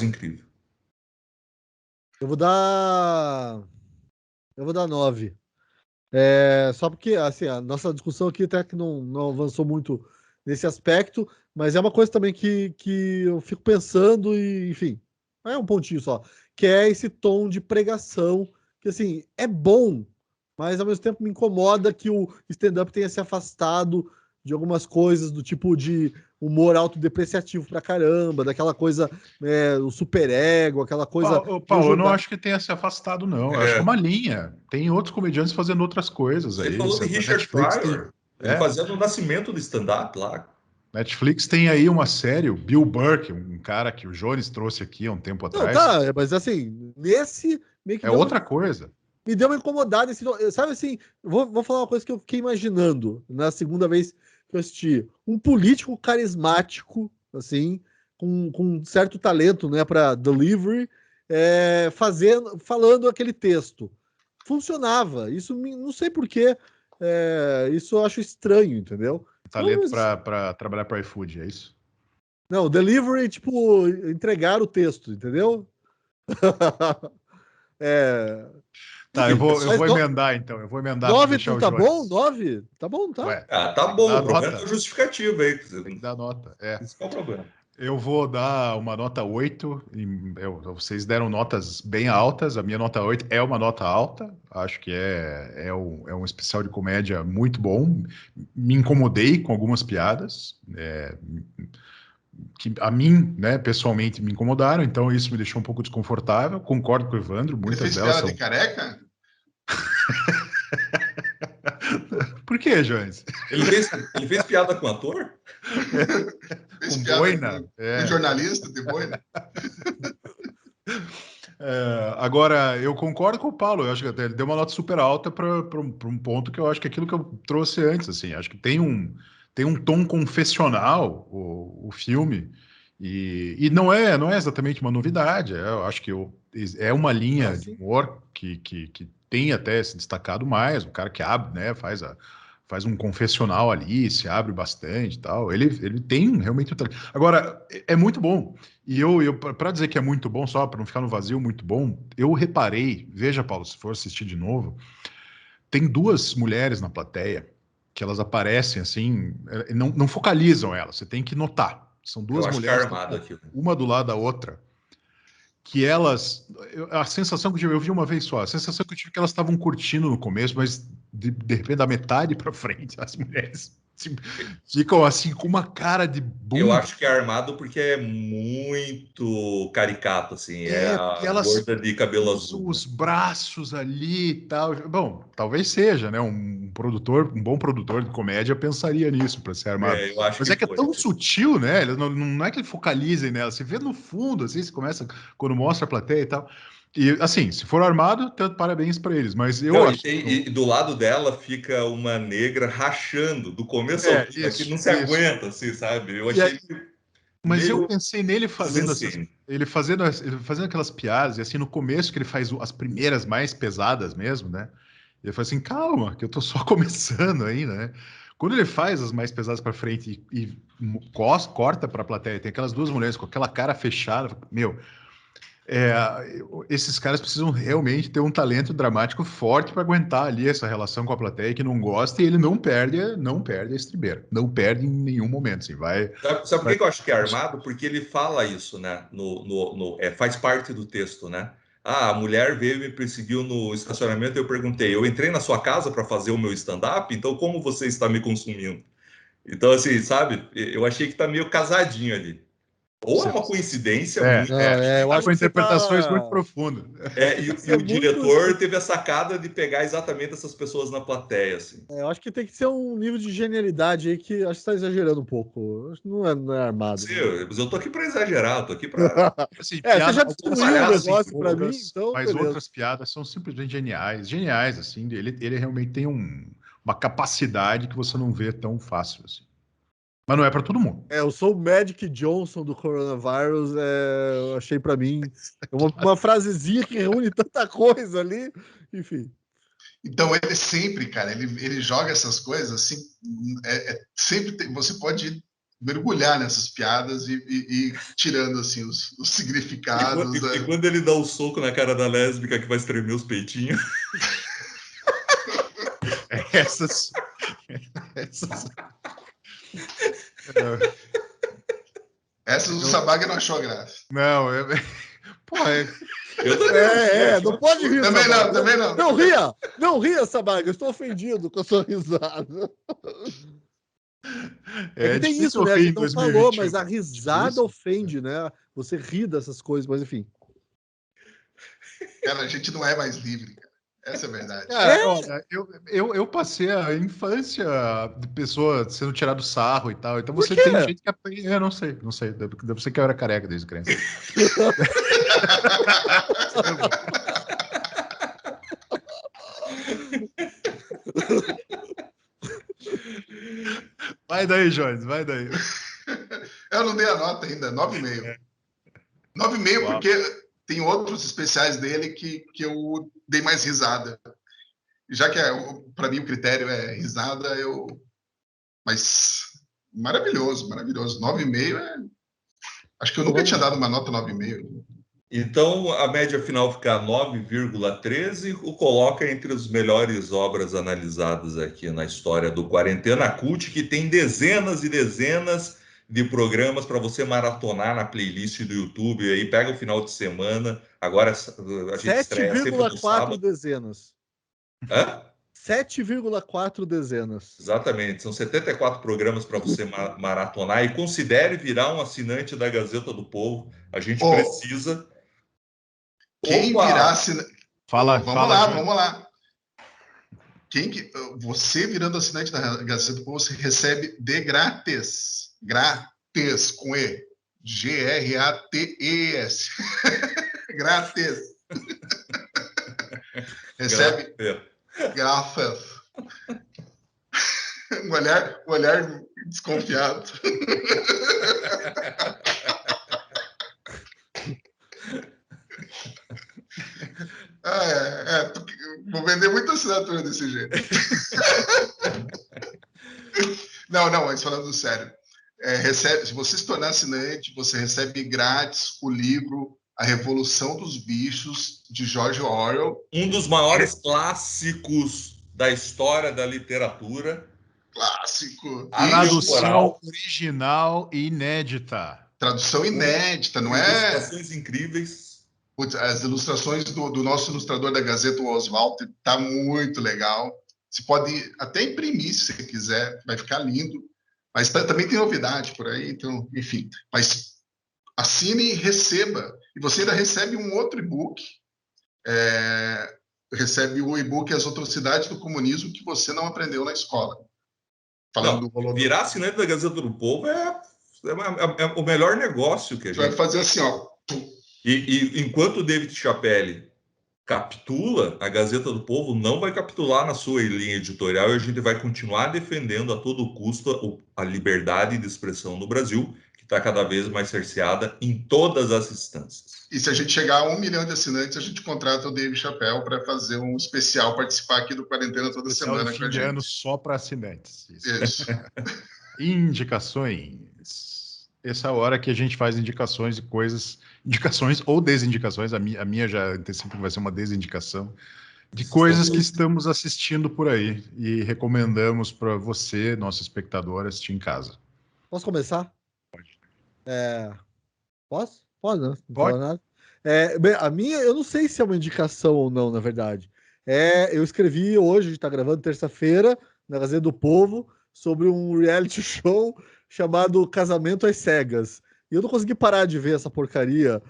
incrível. Eu vou dar 9. Só porque, assim, a nossa discussão aqui até que não avançou muito nesse aspecto, mas é uma coisa também que eu fico pensando e, enfim, é um pontinho só, que é esse tom de pregação, que, assim, é bom, mas ao mesmo tempo me incomoda que o stand-up tenha se afastado de algumas coisas do tipo de humor autodepreciativo pra caramba, daquela coisa, o superego, aquela coisa... Paulo, eu não acho que tenha se afastado, não. Eu acho que é uma linha. Tem outros comediantes fazendo outras coisas aí. Você falou de Richard Pryor. Ele fazendo o nascimento do stand-up lá. Netflix tem aí uma série, o Bill Burke, um cara que o Jones trouxe aqui há um tempo atrás. Mas assim, nesse... Meio que outra coisa. Me deu uma incomodada. Sabe assim, vou falar uma coisa que eu fiquei imaginando na segunda vez que eu assisti. Um político carismático, assim, com certo talento, né, para delivery, falando aquele texto. Funcionava. Isso não sei porquê. Isso eu acho estranho, entendeu? Talento para trabalhar para iFood, é isso? Não, delivery, tipo, entregar o texto, entendeu? Tá, eu vou emendar, então. Eu vou emendar. 9 não tá bom? 9? Tá bom, não tá? Ué, tá bom. O problema é justificativo aí. Tem que dar nota. Esse é o problema. Eu vou dar uma nota 8. Vocês deram notas bem altas. A minha nota 8 é uma nota alta. Acho que é um especial de comédia muito bom. Me incomodei com algumas piadas. Que a mim, né, pessoalmente, me incomodaram, então isso me deixou um pouco desconfortável. Concordo com o Evandro, muitas delas são... de careca? Por quê, Jones? Ele fez piada com o ator? Fez Com piada boina? com jornalista de boina. Agora, eu concordo com o Paulo. Eu acho que até ele deu uma nota super alta para um ponto que eu acho que é aquilo que eu trouxe antes. Assim, acho que tem um tom confessional o filme. E não é exatamente uma novidade. Eu acho que é uma linha de humor que tem até se destacado mais. O cara que abre, né, faz um confessional ali, se abre bastante e tal. Ele tem realmente. Agora, é muito bom. E eu para dizer que é muito bom, só para não ficar no vazio, muito bom, eu reparei, veja, Paulo, se for assistir de novo, tem duas mulheres na plateia que elas aparecem assim, não focalizam elas, você tem que notar. São duas Eu acho que é mulheres, armado aqui. uma do lado da outra, que elas. A sensação que eu vi uma vez só, a sensação que eu tive é que elas estavam curtindo no começo, mas de repente, da metade para frente, as mulheres ficam assim com uma cara de Eu bunda. acho que é armado porque é muito caricato, assim. É Porque a elas gorda de cabelo usam azul. os braços ali e tal. Bom, talvez seja, né? Um bom produtor de comédia pensaria nisso para ser armado. Eu acho Mas que é que é foi. tão sutil, né? Eles não é que focalizem nela. Você vê no fundo, assim, você começa quando mostra a plateia e tal. E assim, se for armado, tanto parabéns para eles. Mas eu Não, acho. e do lado dela fica uma negra rachando, do começo ao fim, que não Isso, se isso. aguenta, assim, sabe? Eu E achei Mas eu meio pensei nele fazendo mise-en-scène. ele fazendo aquelas piadas, e assim, no começo que ele faz as primeiras mais pesadas mesmo, né? Ele fala assim, calma, que eu tô só começando ainda, né? Quando ele faz as mais pesadas para frente e corta para a plateia, tem aquelas duas mulheres com aquela cara fechada, meu, é, esses caras precisam realmente ter um talento dramático forte para aguentar ali essa relação com a plateia que não gosta, e ele não perde a estribeira, não perde em nenhum momento, assim, Sabe por vai. que eu acho que é armado? Porque ele fala isso, né? Faz parte do texto, né? Ah, a mulher veio e me perseguiu no estacionamento e eu perguntei, eu entrei na sua casa para fazer o meu stand-up, então como você está me consumindo? Então, assim, sabe? Eu achei que tá meio casadinho ali. Ou é uma coincidência muito Eu Tá acho com que você interpretações muito tá. profundas. e É o muito. diretor teve a sacada de pegar exatamente essas pessoas na plateia, assim. Eu acho que tem que ser um nível de genialidade aí que acho que você tá exagerando um pouco. Acho que não é armado, Sim, não. mas eu tô aqui para exagerar, eu tô aqui para Assim, Você já algumas destruiu o piadas são negócio pra mim, poucas, então mas beleza. outras piadas são simplesmente geniais. Geniais, assim. Ele realmente tem uma capacidade que você não vê tão fácil, assim. Mas não é para todo mundo. Eu sou o Magic Johnson do coronavírus. Eu achei pra mim uma frasezinha que reúne tanta coisa ali. Enfim. Então ele sempre, cara, ele joga essas coisas assim, sempre você pode mergulhar nessas piadas e tirando assim os significados. E quando ele dá o soco na cara da lésbica que vai estremer os peitinhos. Essas. é, Essas o Sabag não achou graça. não, pô, Eu também não achei, achei Não um pode rir, Também Sabaga. não, também não. Não ria, Sabaga. Eu estou ofendido com a sua risada. É que tem difícil isso, né? A rir em gente não falou, 2021. mas a risada Difícil. ofende, né? Você ri dessas coisas, mas enfim. Cara, a gente não é mais livre, cara. Essa é a verdade. Olha, eu passei a infância de pessoa sendo tirado sarro e tal. Então Por você quê? tem gente que aprende. Eu não sei. Deve ser que eu era careca desde criança. Vai daí, Jones, vai daí. Eu não dei a nota ainda, 9,5. 9,5 Uau. porque tem outros especiais dele que eu dei mais risada. Já que para mim o critério é risada, mas maravilhoso, maravilhoso. 9,5 acho que eu nunca tinha dado uma nota 9,5. Então, a média final fica 9,13, o coloca entre as melhores obras analisadas aqui na história do Quarentena Cult, que tem dezenas e dezenas de programas para você maratonar na playlist do YouTube. E aí pega o final de semana. Agora a gente estreia sempre no 7,4 sábado. dezenas. Hã? 7,4 dezenas. Exatamente, são 74 programas para você maratonar e considere virar um assinante da Gazeta do Povo. A gente precisa. Quem Opa! virasse. Fala, Vamos lá, Jones. vamos lá. Você virando assinante da Gazeta do Povo, você recebe de grátis. Grátis, com E. Grates. Grátis. Recebe grátis. Um olhar desconfiado. Vou vender muita assinatura desse jeito. Não, mas falando sério. Se você se tornar assinante, você recebe grátis o livro A Revolução dos Bichos, de George Orwell. Um dos maiores clássicos da história da literatura. Clássico. Tradução original e inédita. Tradução inédita, não é? Ilustrações incríveis. As ilustrações do nosso ilustrador da Gazeta, o Oswaldo, tá muito legal. Você pode até imprimir se você quiser, vai ficar lindo. Mas também tem novidade por aí, então, enfim. Mas assine e receba. E você ainda recebe um outro e-book. Recebe o e-book As Atrocidades do Comunismo que você não aprendeu na escola. Virar assinante da Gazeta do Povo é o melhor negócio que a gente vai fazer assim, ó. E enquanto o David Chappelle capitula, a Gazeta do Povo não vai capitular na sua linha editorial e a gente vai continuar defendendo a todo custo a liberdade de expressão no Brasil, que está cada vez mais cerceada em todas as instâncias. E se a gente chegar a 1 milhão de assinantes, a gente contrata o David Chappelle para fazer um especial, participar aqui do Quarentena toda semana com a gente. Ano só para assinantes. Isso. Indicações. Essa é a hora que a gente faz indicações de coisas, indicações ou desindicações, a minha já antecipo que vai ser uma desindicação, de coisas que estamos assistindo por aí e recomendamos para você, nosso espectador, assistir em casa. Posso começar? Pode. Posso? Pode, não. Não Pode. fala nada. Bem, a minha, eu não sei se é uma indicação ou não, na verdade. Eu escrevi hoje, a gente está gravando terça-feira, na Gazeta do Povo, sobre um reality show chamado Casamento às Cegas. E eu não consegui parar de ver essa porcaria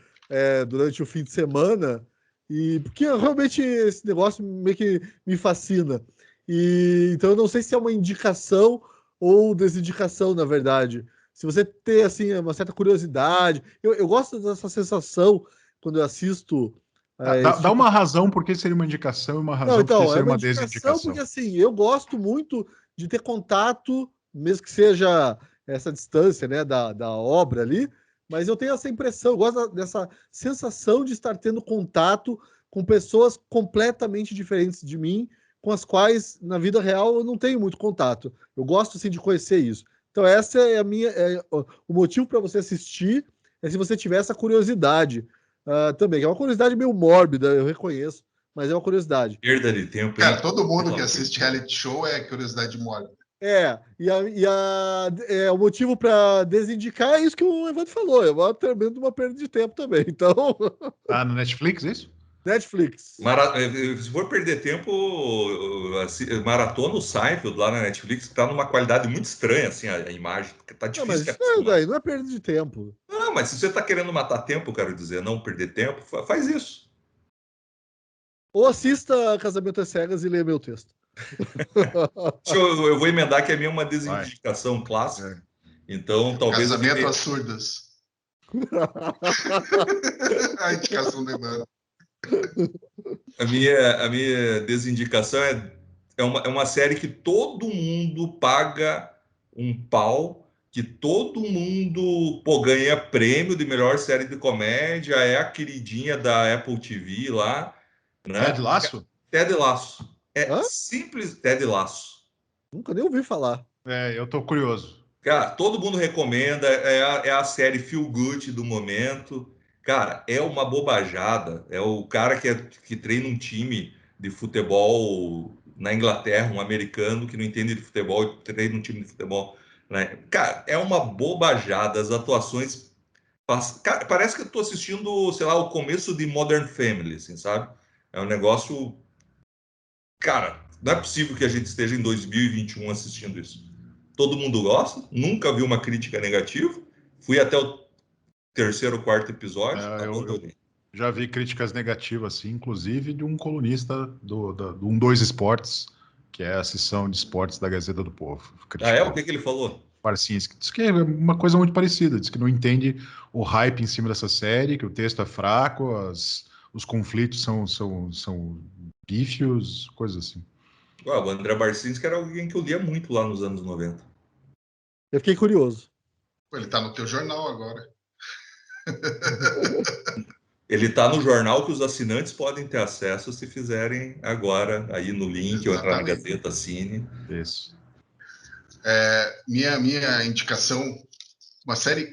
durante o fim de semana, porque realmente esse negócio meio que me fascina. Então eu não sei se é uma indicação ou desindicação, na verdade. Se você tem assim, uma certa curiosidade, eu gosto dessa sensação quando eu assisto. Dá uma razão porque seria uma indicação e uma razão porque seria uma desindicação. Porque assim, eu gosto muito de ter contato, mesmo que seja essa distância, né, da obra ali, mas eu tenho essa impressão, eu gosto dessa sensação de estar tendo contato com pessoas completamente diferentes de mim, com as quais na vida real eu não tenho muito contato. Eu gosto sim de conhecer isso. Então essa é o motivo para você assistir, se você tiver essa curiosidade também, que é uma curiosidade meio mórbida, eu reconheço, mas é uma curiosidade. Perda de tempo. Cara, todo mundo que assiste reality show é curiosidade mórbida. O motivo para desindicar é isso que o Evandro falou, é uma tremenda uma perda de tempo também. Então. Tá no Netflix, isso? Netflix. Se for perder tempo, maratona o Seinfeld lá na Netflix, que tá numa qualidade muito estranha, assim, a imagem. Tá difícil. Não é perda de tempo. Não, mas se você tá querendo matar tempo, quero dizer, não perder tempo, faz isso. Ou assista Casamento às Cegas e leia meu texto. Eu vou emendar que a minha é uma desindicação clássica. Então, talvez. Casamento às surdas. A indicação do Evandro. A minha desindicação é uma série que todo mundo paga um pau, que todo mundo ganha prêmio de melhor série de comédia, é a queridinha da Apple TV lá. Né? Ted Lasso? Ted Lasso. Simples Ted Lasso. Nunca nem ouvi falar. Eu tô curioso. Cara, todo mundo recomenda, é a série feel good do momento. Cara, é uma bobajada. É o cara que treina um time de futebol na Inglaterra, um americano que não entende de futebol e treina um time de futebol. Né? Cara, é uma bobajada. As atuações... Cara, parece que eu tô assistindo, sei lá, o começo de Modern Family, assim, sabe? É um negócio... Cara, não é possível que a gente esteja em 2021 assistindo isso. Todo mundo gosta, nunca vi uma crítica negativa. Fui até o terceiro ou quarto episódio. Eu já vi críticas negativas, assim, inclusive de um colunista do 12 Esportes, que é a seção de esportes da Gazeta do Povo. O que ele falou? Barcinski diz que é uma coisa muito parecida, diz que não entende o hype em cima dessa série, que o texto é fraco, os conflitos são pífios, coisas assim. O André Barcinski era alguém que eu lia muito lá nos anos 90. Eu fiquei curioso. Ele tá no teu jornal agora. Ele tá no jornal que os assinantes podem ter acesso se fizerem agora, aí no link, ou entrar na Gazeta, assine. Isso. Minha indicação, uma série,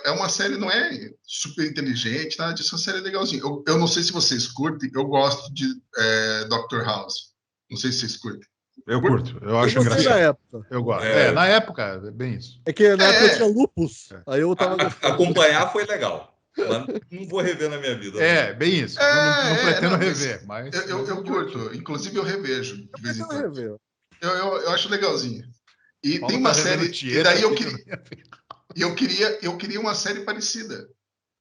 é uma série, não é super inteligente, nada disso, é uma série legalzinha. Eu não sei se vocês curtem, eu gosto de Dr. House. Não sei se vocês curtem. Eu curto, eu acho engraçado. Na época. Eu gosto. Na época, é bem isso. É que na época eu tinha lupus. Aí eu tava. Acompanhar foi legal. Mas não vou rever na minha vida. Bem isso. Não pretendo rever, mas. Eu curto. Inclusive, eu revejo de vez em quando. Eu acho legalzinho. E tem uma série. E daí eu queria uma série parecida.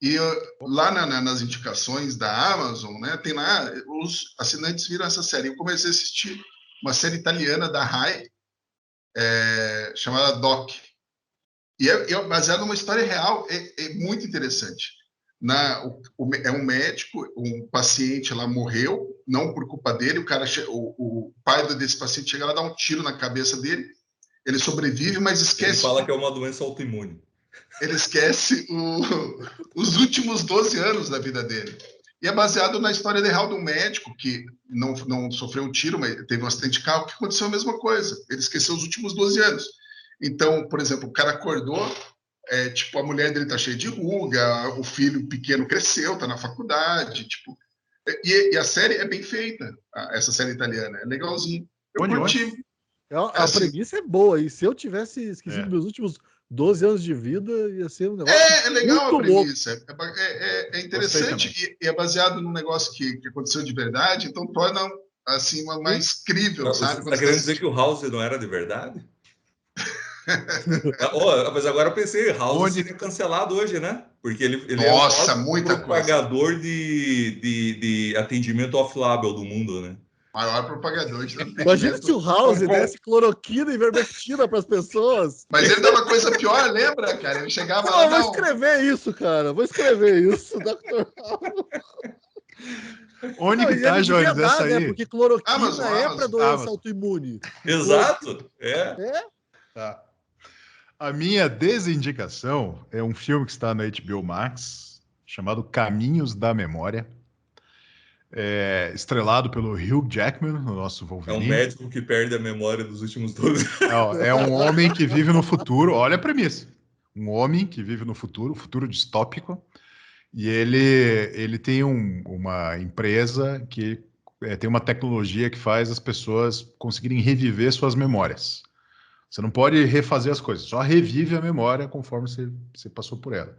E lá nas indicações da Amazon, né, tem lá, os assinantes viram essa série. Eu comecei a assistir uma série italiana da Rai, chamada Doc. E é baseado numa história real, é muito interessante. É um médico, um paciente lá morreu, não por culpa dele, o pai desse paciente chega lá e dá um tiro na cabeça dele, ele sobrevive, mas esquece... Ele fala que é uma doença autoimune. Ele esquece os últimos 12 anos da vida dele. E é baseado na história real de um médico que não sofreu um tiro, mas teve um acidente de carro, que aconteceu a mesma coisa. Ele esqueceu os últimos 12 anos. Então, por exemplo, o cara acordou, a mulher dele tá cheia de ruga, o filho pequeno cresceu, tá na faculdade, e a série é bem feita, essa séée italiana, é legalzinho. Eu curti. A premissa é boa, e se eu tivesse esquecido meus últimos 12 anos de vida, ia ser um negócio. É legal a premissa, é interessante, e é baseado num negócio que aconteceu de verdade, então torna assim mais crível, sabe? Você tá querendo dizer que o House não era de verdade? Mas agora eu pensei, House seria cancelado hoje, né? Porque ele é o propagador de atendimento off-label do mundo, né? Maior propagador de atendimento. Imagina se o House desse cloroquina e ivermectina para as pessoas. Mas ele dava coisa pior, lembra, cara? Ele chegava lá, vou escrever isso, cara. Vou escrever isso, Dr. House. Onde que tá, Jones, essa aí? Né? Porque cloroquina é para doença autoimune. Exato, Tá. A minha desindicação é um filme que está na HBO Max, chamado Caminhos da Memória. Estrelado pelo Hugh Jackman, o nosso Wolverine. É um médico que perde a memória dos últimos 12 anos. É um homem que vive no futuro. Olha a premissa. Um homem que vive no futuro distópico, e ele tem uma empresa que tem uma tecnologia que faz as pessoas conseguirem reviver suas memórias. Você não pode refazer as coisas, só revive a memória conforme você passou por ela.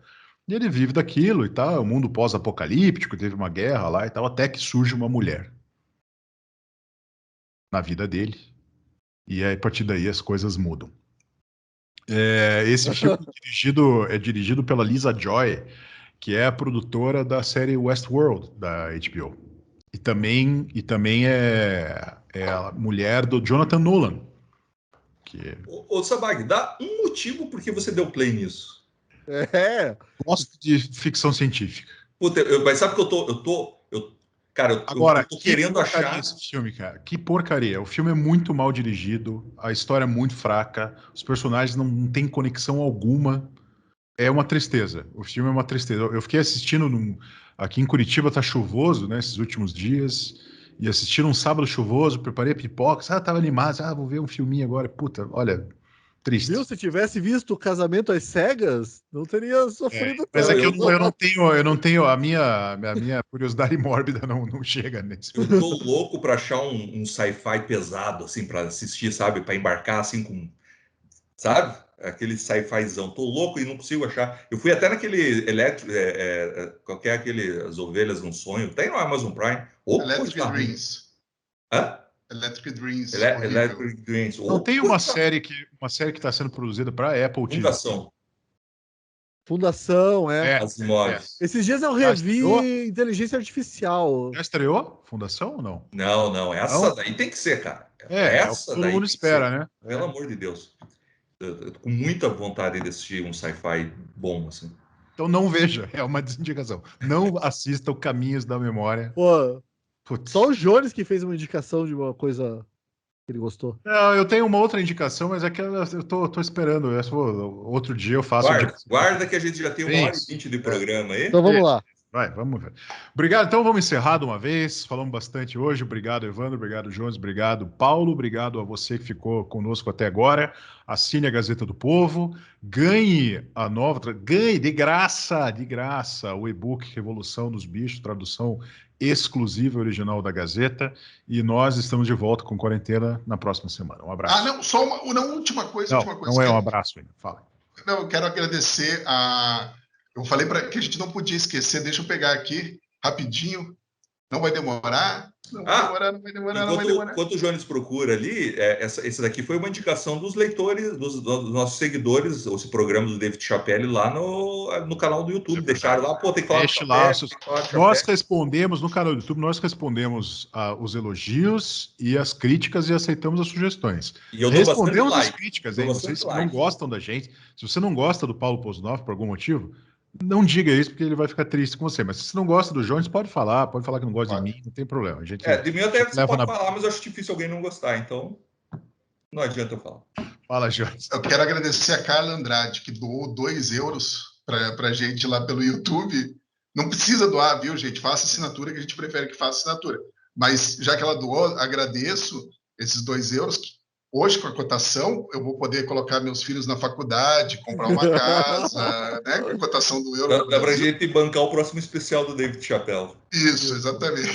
E ele vive daquilo e tal, o mundo pós-apocalíptico, teve uma guerra lá e tal, até que surge uma mulher na vida dele. E aí, a partir daí as coisas mudam. Esse filme é dirigido pela Lisa Joy, que é a produtora da série Westworld, da HBO. E também é a mulher do Jonathan Nolan. Ô, Sabag, dá um motivo por que você deu play nisso. Gosto de ficção científica. Puta, mas sabe que eu tô querendo achar esse filme, cara. Que porcaria. O filme é muito mal dirigido, a história é muito fraca, os personagens não têm conexão alguma. É uma tristeza. O filme é uma tristeza. Eu fiquei assistindo aqui em Curitiba, tá chuvoso, né, esses últimos dias, e assistindo um sábado chuvoso, preparei pipoca, tava animado, vou ver um filminho agora. Puta, olha, triste. Viu? Se tivesse visto o Casamento às Cegas, não teria sofrido tanto. Mas é que eu não tenho a minha curiosidade mórbida não chega nesse filme. Eu tô louco pra achar um sci-fi pesado, assim, pra assistir, sabe? Pra embarcar, assim, com... Sabe? Aquele sci-fizão. Tô louco e não consigo achar. Eu fui até naquele qual que é aquele As Ovelhas no Sonho? Tem no Amazon Prime. Electric Dreams. Hã? Electric Dreams. Electric Dreams. Não tem uma série que está sendo produzida para Apple TV. Fundação, Asimov. Esses dias eu revi Inteligência Artificial. Já estreou? Fundação ou não? Não, essa daí tem que ser, cara. Essa todo mundo espera, né? Pelo amor de Deus. Eu tô com muita vontade de assistir um sci-fi bom, assim. Então não veja, é uma desindicação. Não assista o Caminhos da Memória. Pô, Putz. só o Jones que fez uma indicação de uma coisa que ele gostou. Não, eu tenho uma outra indicação, mas é que eu tô esperando. Outro dia eu faço a indicação. Guarda que a gente já tem 1h20 de programa aí. Então vamos lá. Vai, vamos ver. Obrigado. Então vamos encerrar de uma vez. Falamos bastante hoje. Obrigado, Evandro. Obrigado, Jones. Obrigado, Paulo. Obrigado a você que ficou conosco até agora. Assine a Gazeta do Povo. Ganhe a nova. Ganhe de graça, o e-book Revolução dos Bichos, tradução exclusiva e original da Gazeta. E nós estamos de volta com Quarentena na próxima semana. Um abraço. Não, só uma última coisa. Não é um abraço ainda. Fala. Não, eu quero agradecer a. Eu falei que a gente não podia esquecer, deixa eu pegar aqui rapidinho. Não vai demorar. Não vai demorar. Enquanto o Jones procura ali, esse daqui foi uma indicação dos leitores, dos nossos seguidores, esse programa do David Chappelle lá no canal do YouTube. Deixaram lá, tem que falar. Deixe lá. Nós respondemos no canal do YouTube, os elogios e as críticas e aceitamos as sugestões. E eu respondemos as críticas, hein? Vocês que não gostam da gente, se você não gosta do Paulo Poznov por algum motivo, não diga isso, porque ele vai ficar triste com você. Mas se você não gosta do Jones, pode falar que não gosta de mim, não tem problema. A gente, de mim até você pode falar, mas eu acho difícil alguém não gostar, então não adianta eu falar. Fala, Jones. Eu quero agradecer a Carla Andrade, que doou 2 euros para a gente lá pelo YouTube. Não precisa doar, viu, gente? Faça assinatura, que a gente prefere que faça assinatura. Mas já que ela doou, agradeço esses 2 euros. Hoje, com a cotação, eu vou poder colocar meus filhos na faculdade, comprar uma casa, né? Com a cotação do euro. Dá pra gente bancar o próximo especial do David Chappelle. Isso, exatamente.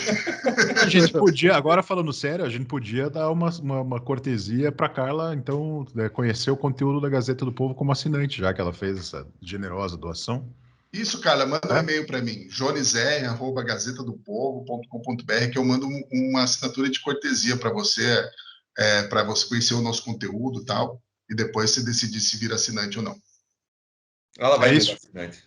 A gente podia, agora falando sério, a gente podia dar uma cortesia para Carla, então, conhecer o conteúdo da Gazeta do Povo como assinante, já que ela fez essa generosa doação. Isso, Carla, manda um e-mail para mim, jonesr@gazetadopovo.com.br, que eu mando uma assinatura de cortesia para você conhecer o nosso conteúdo e tal, e depois você decidir se vir assinante ou não. Ela vai vir assinante.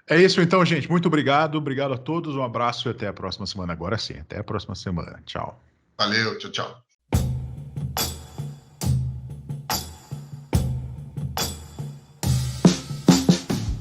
É isso então, gente. Muito obrigado. Obrigado a todos. Um abraço e até a próxima semana. Agora sim, até a próxima semana. Tchau. Valeu, tchau.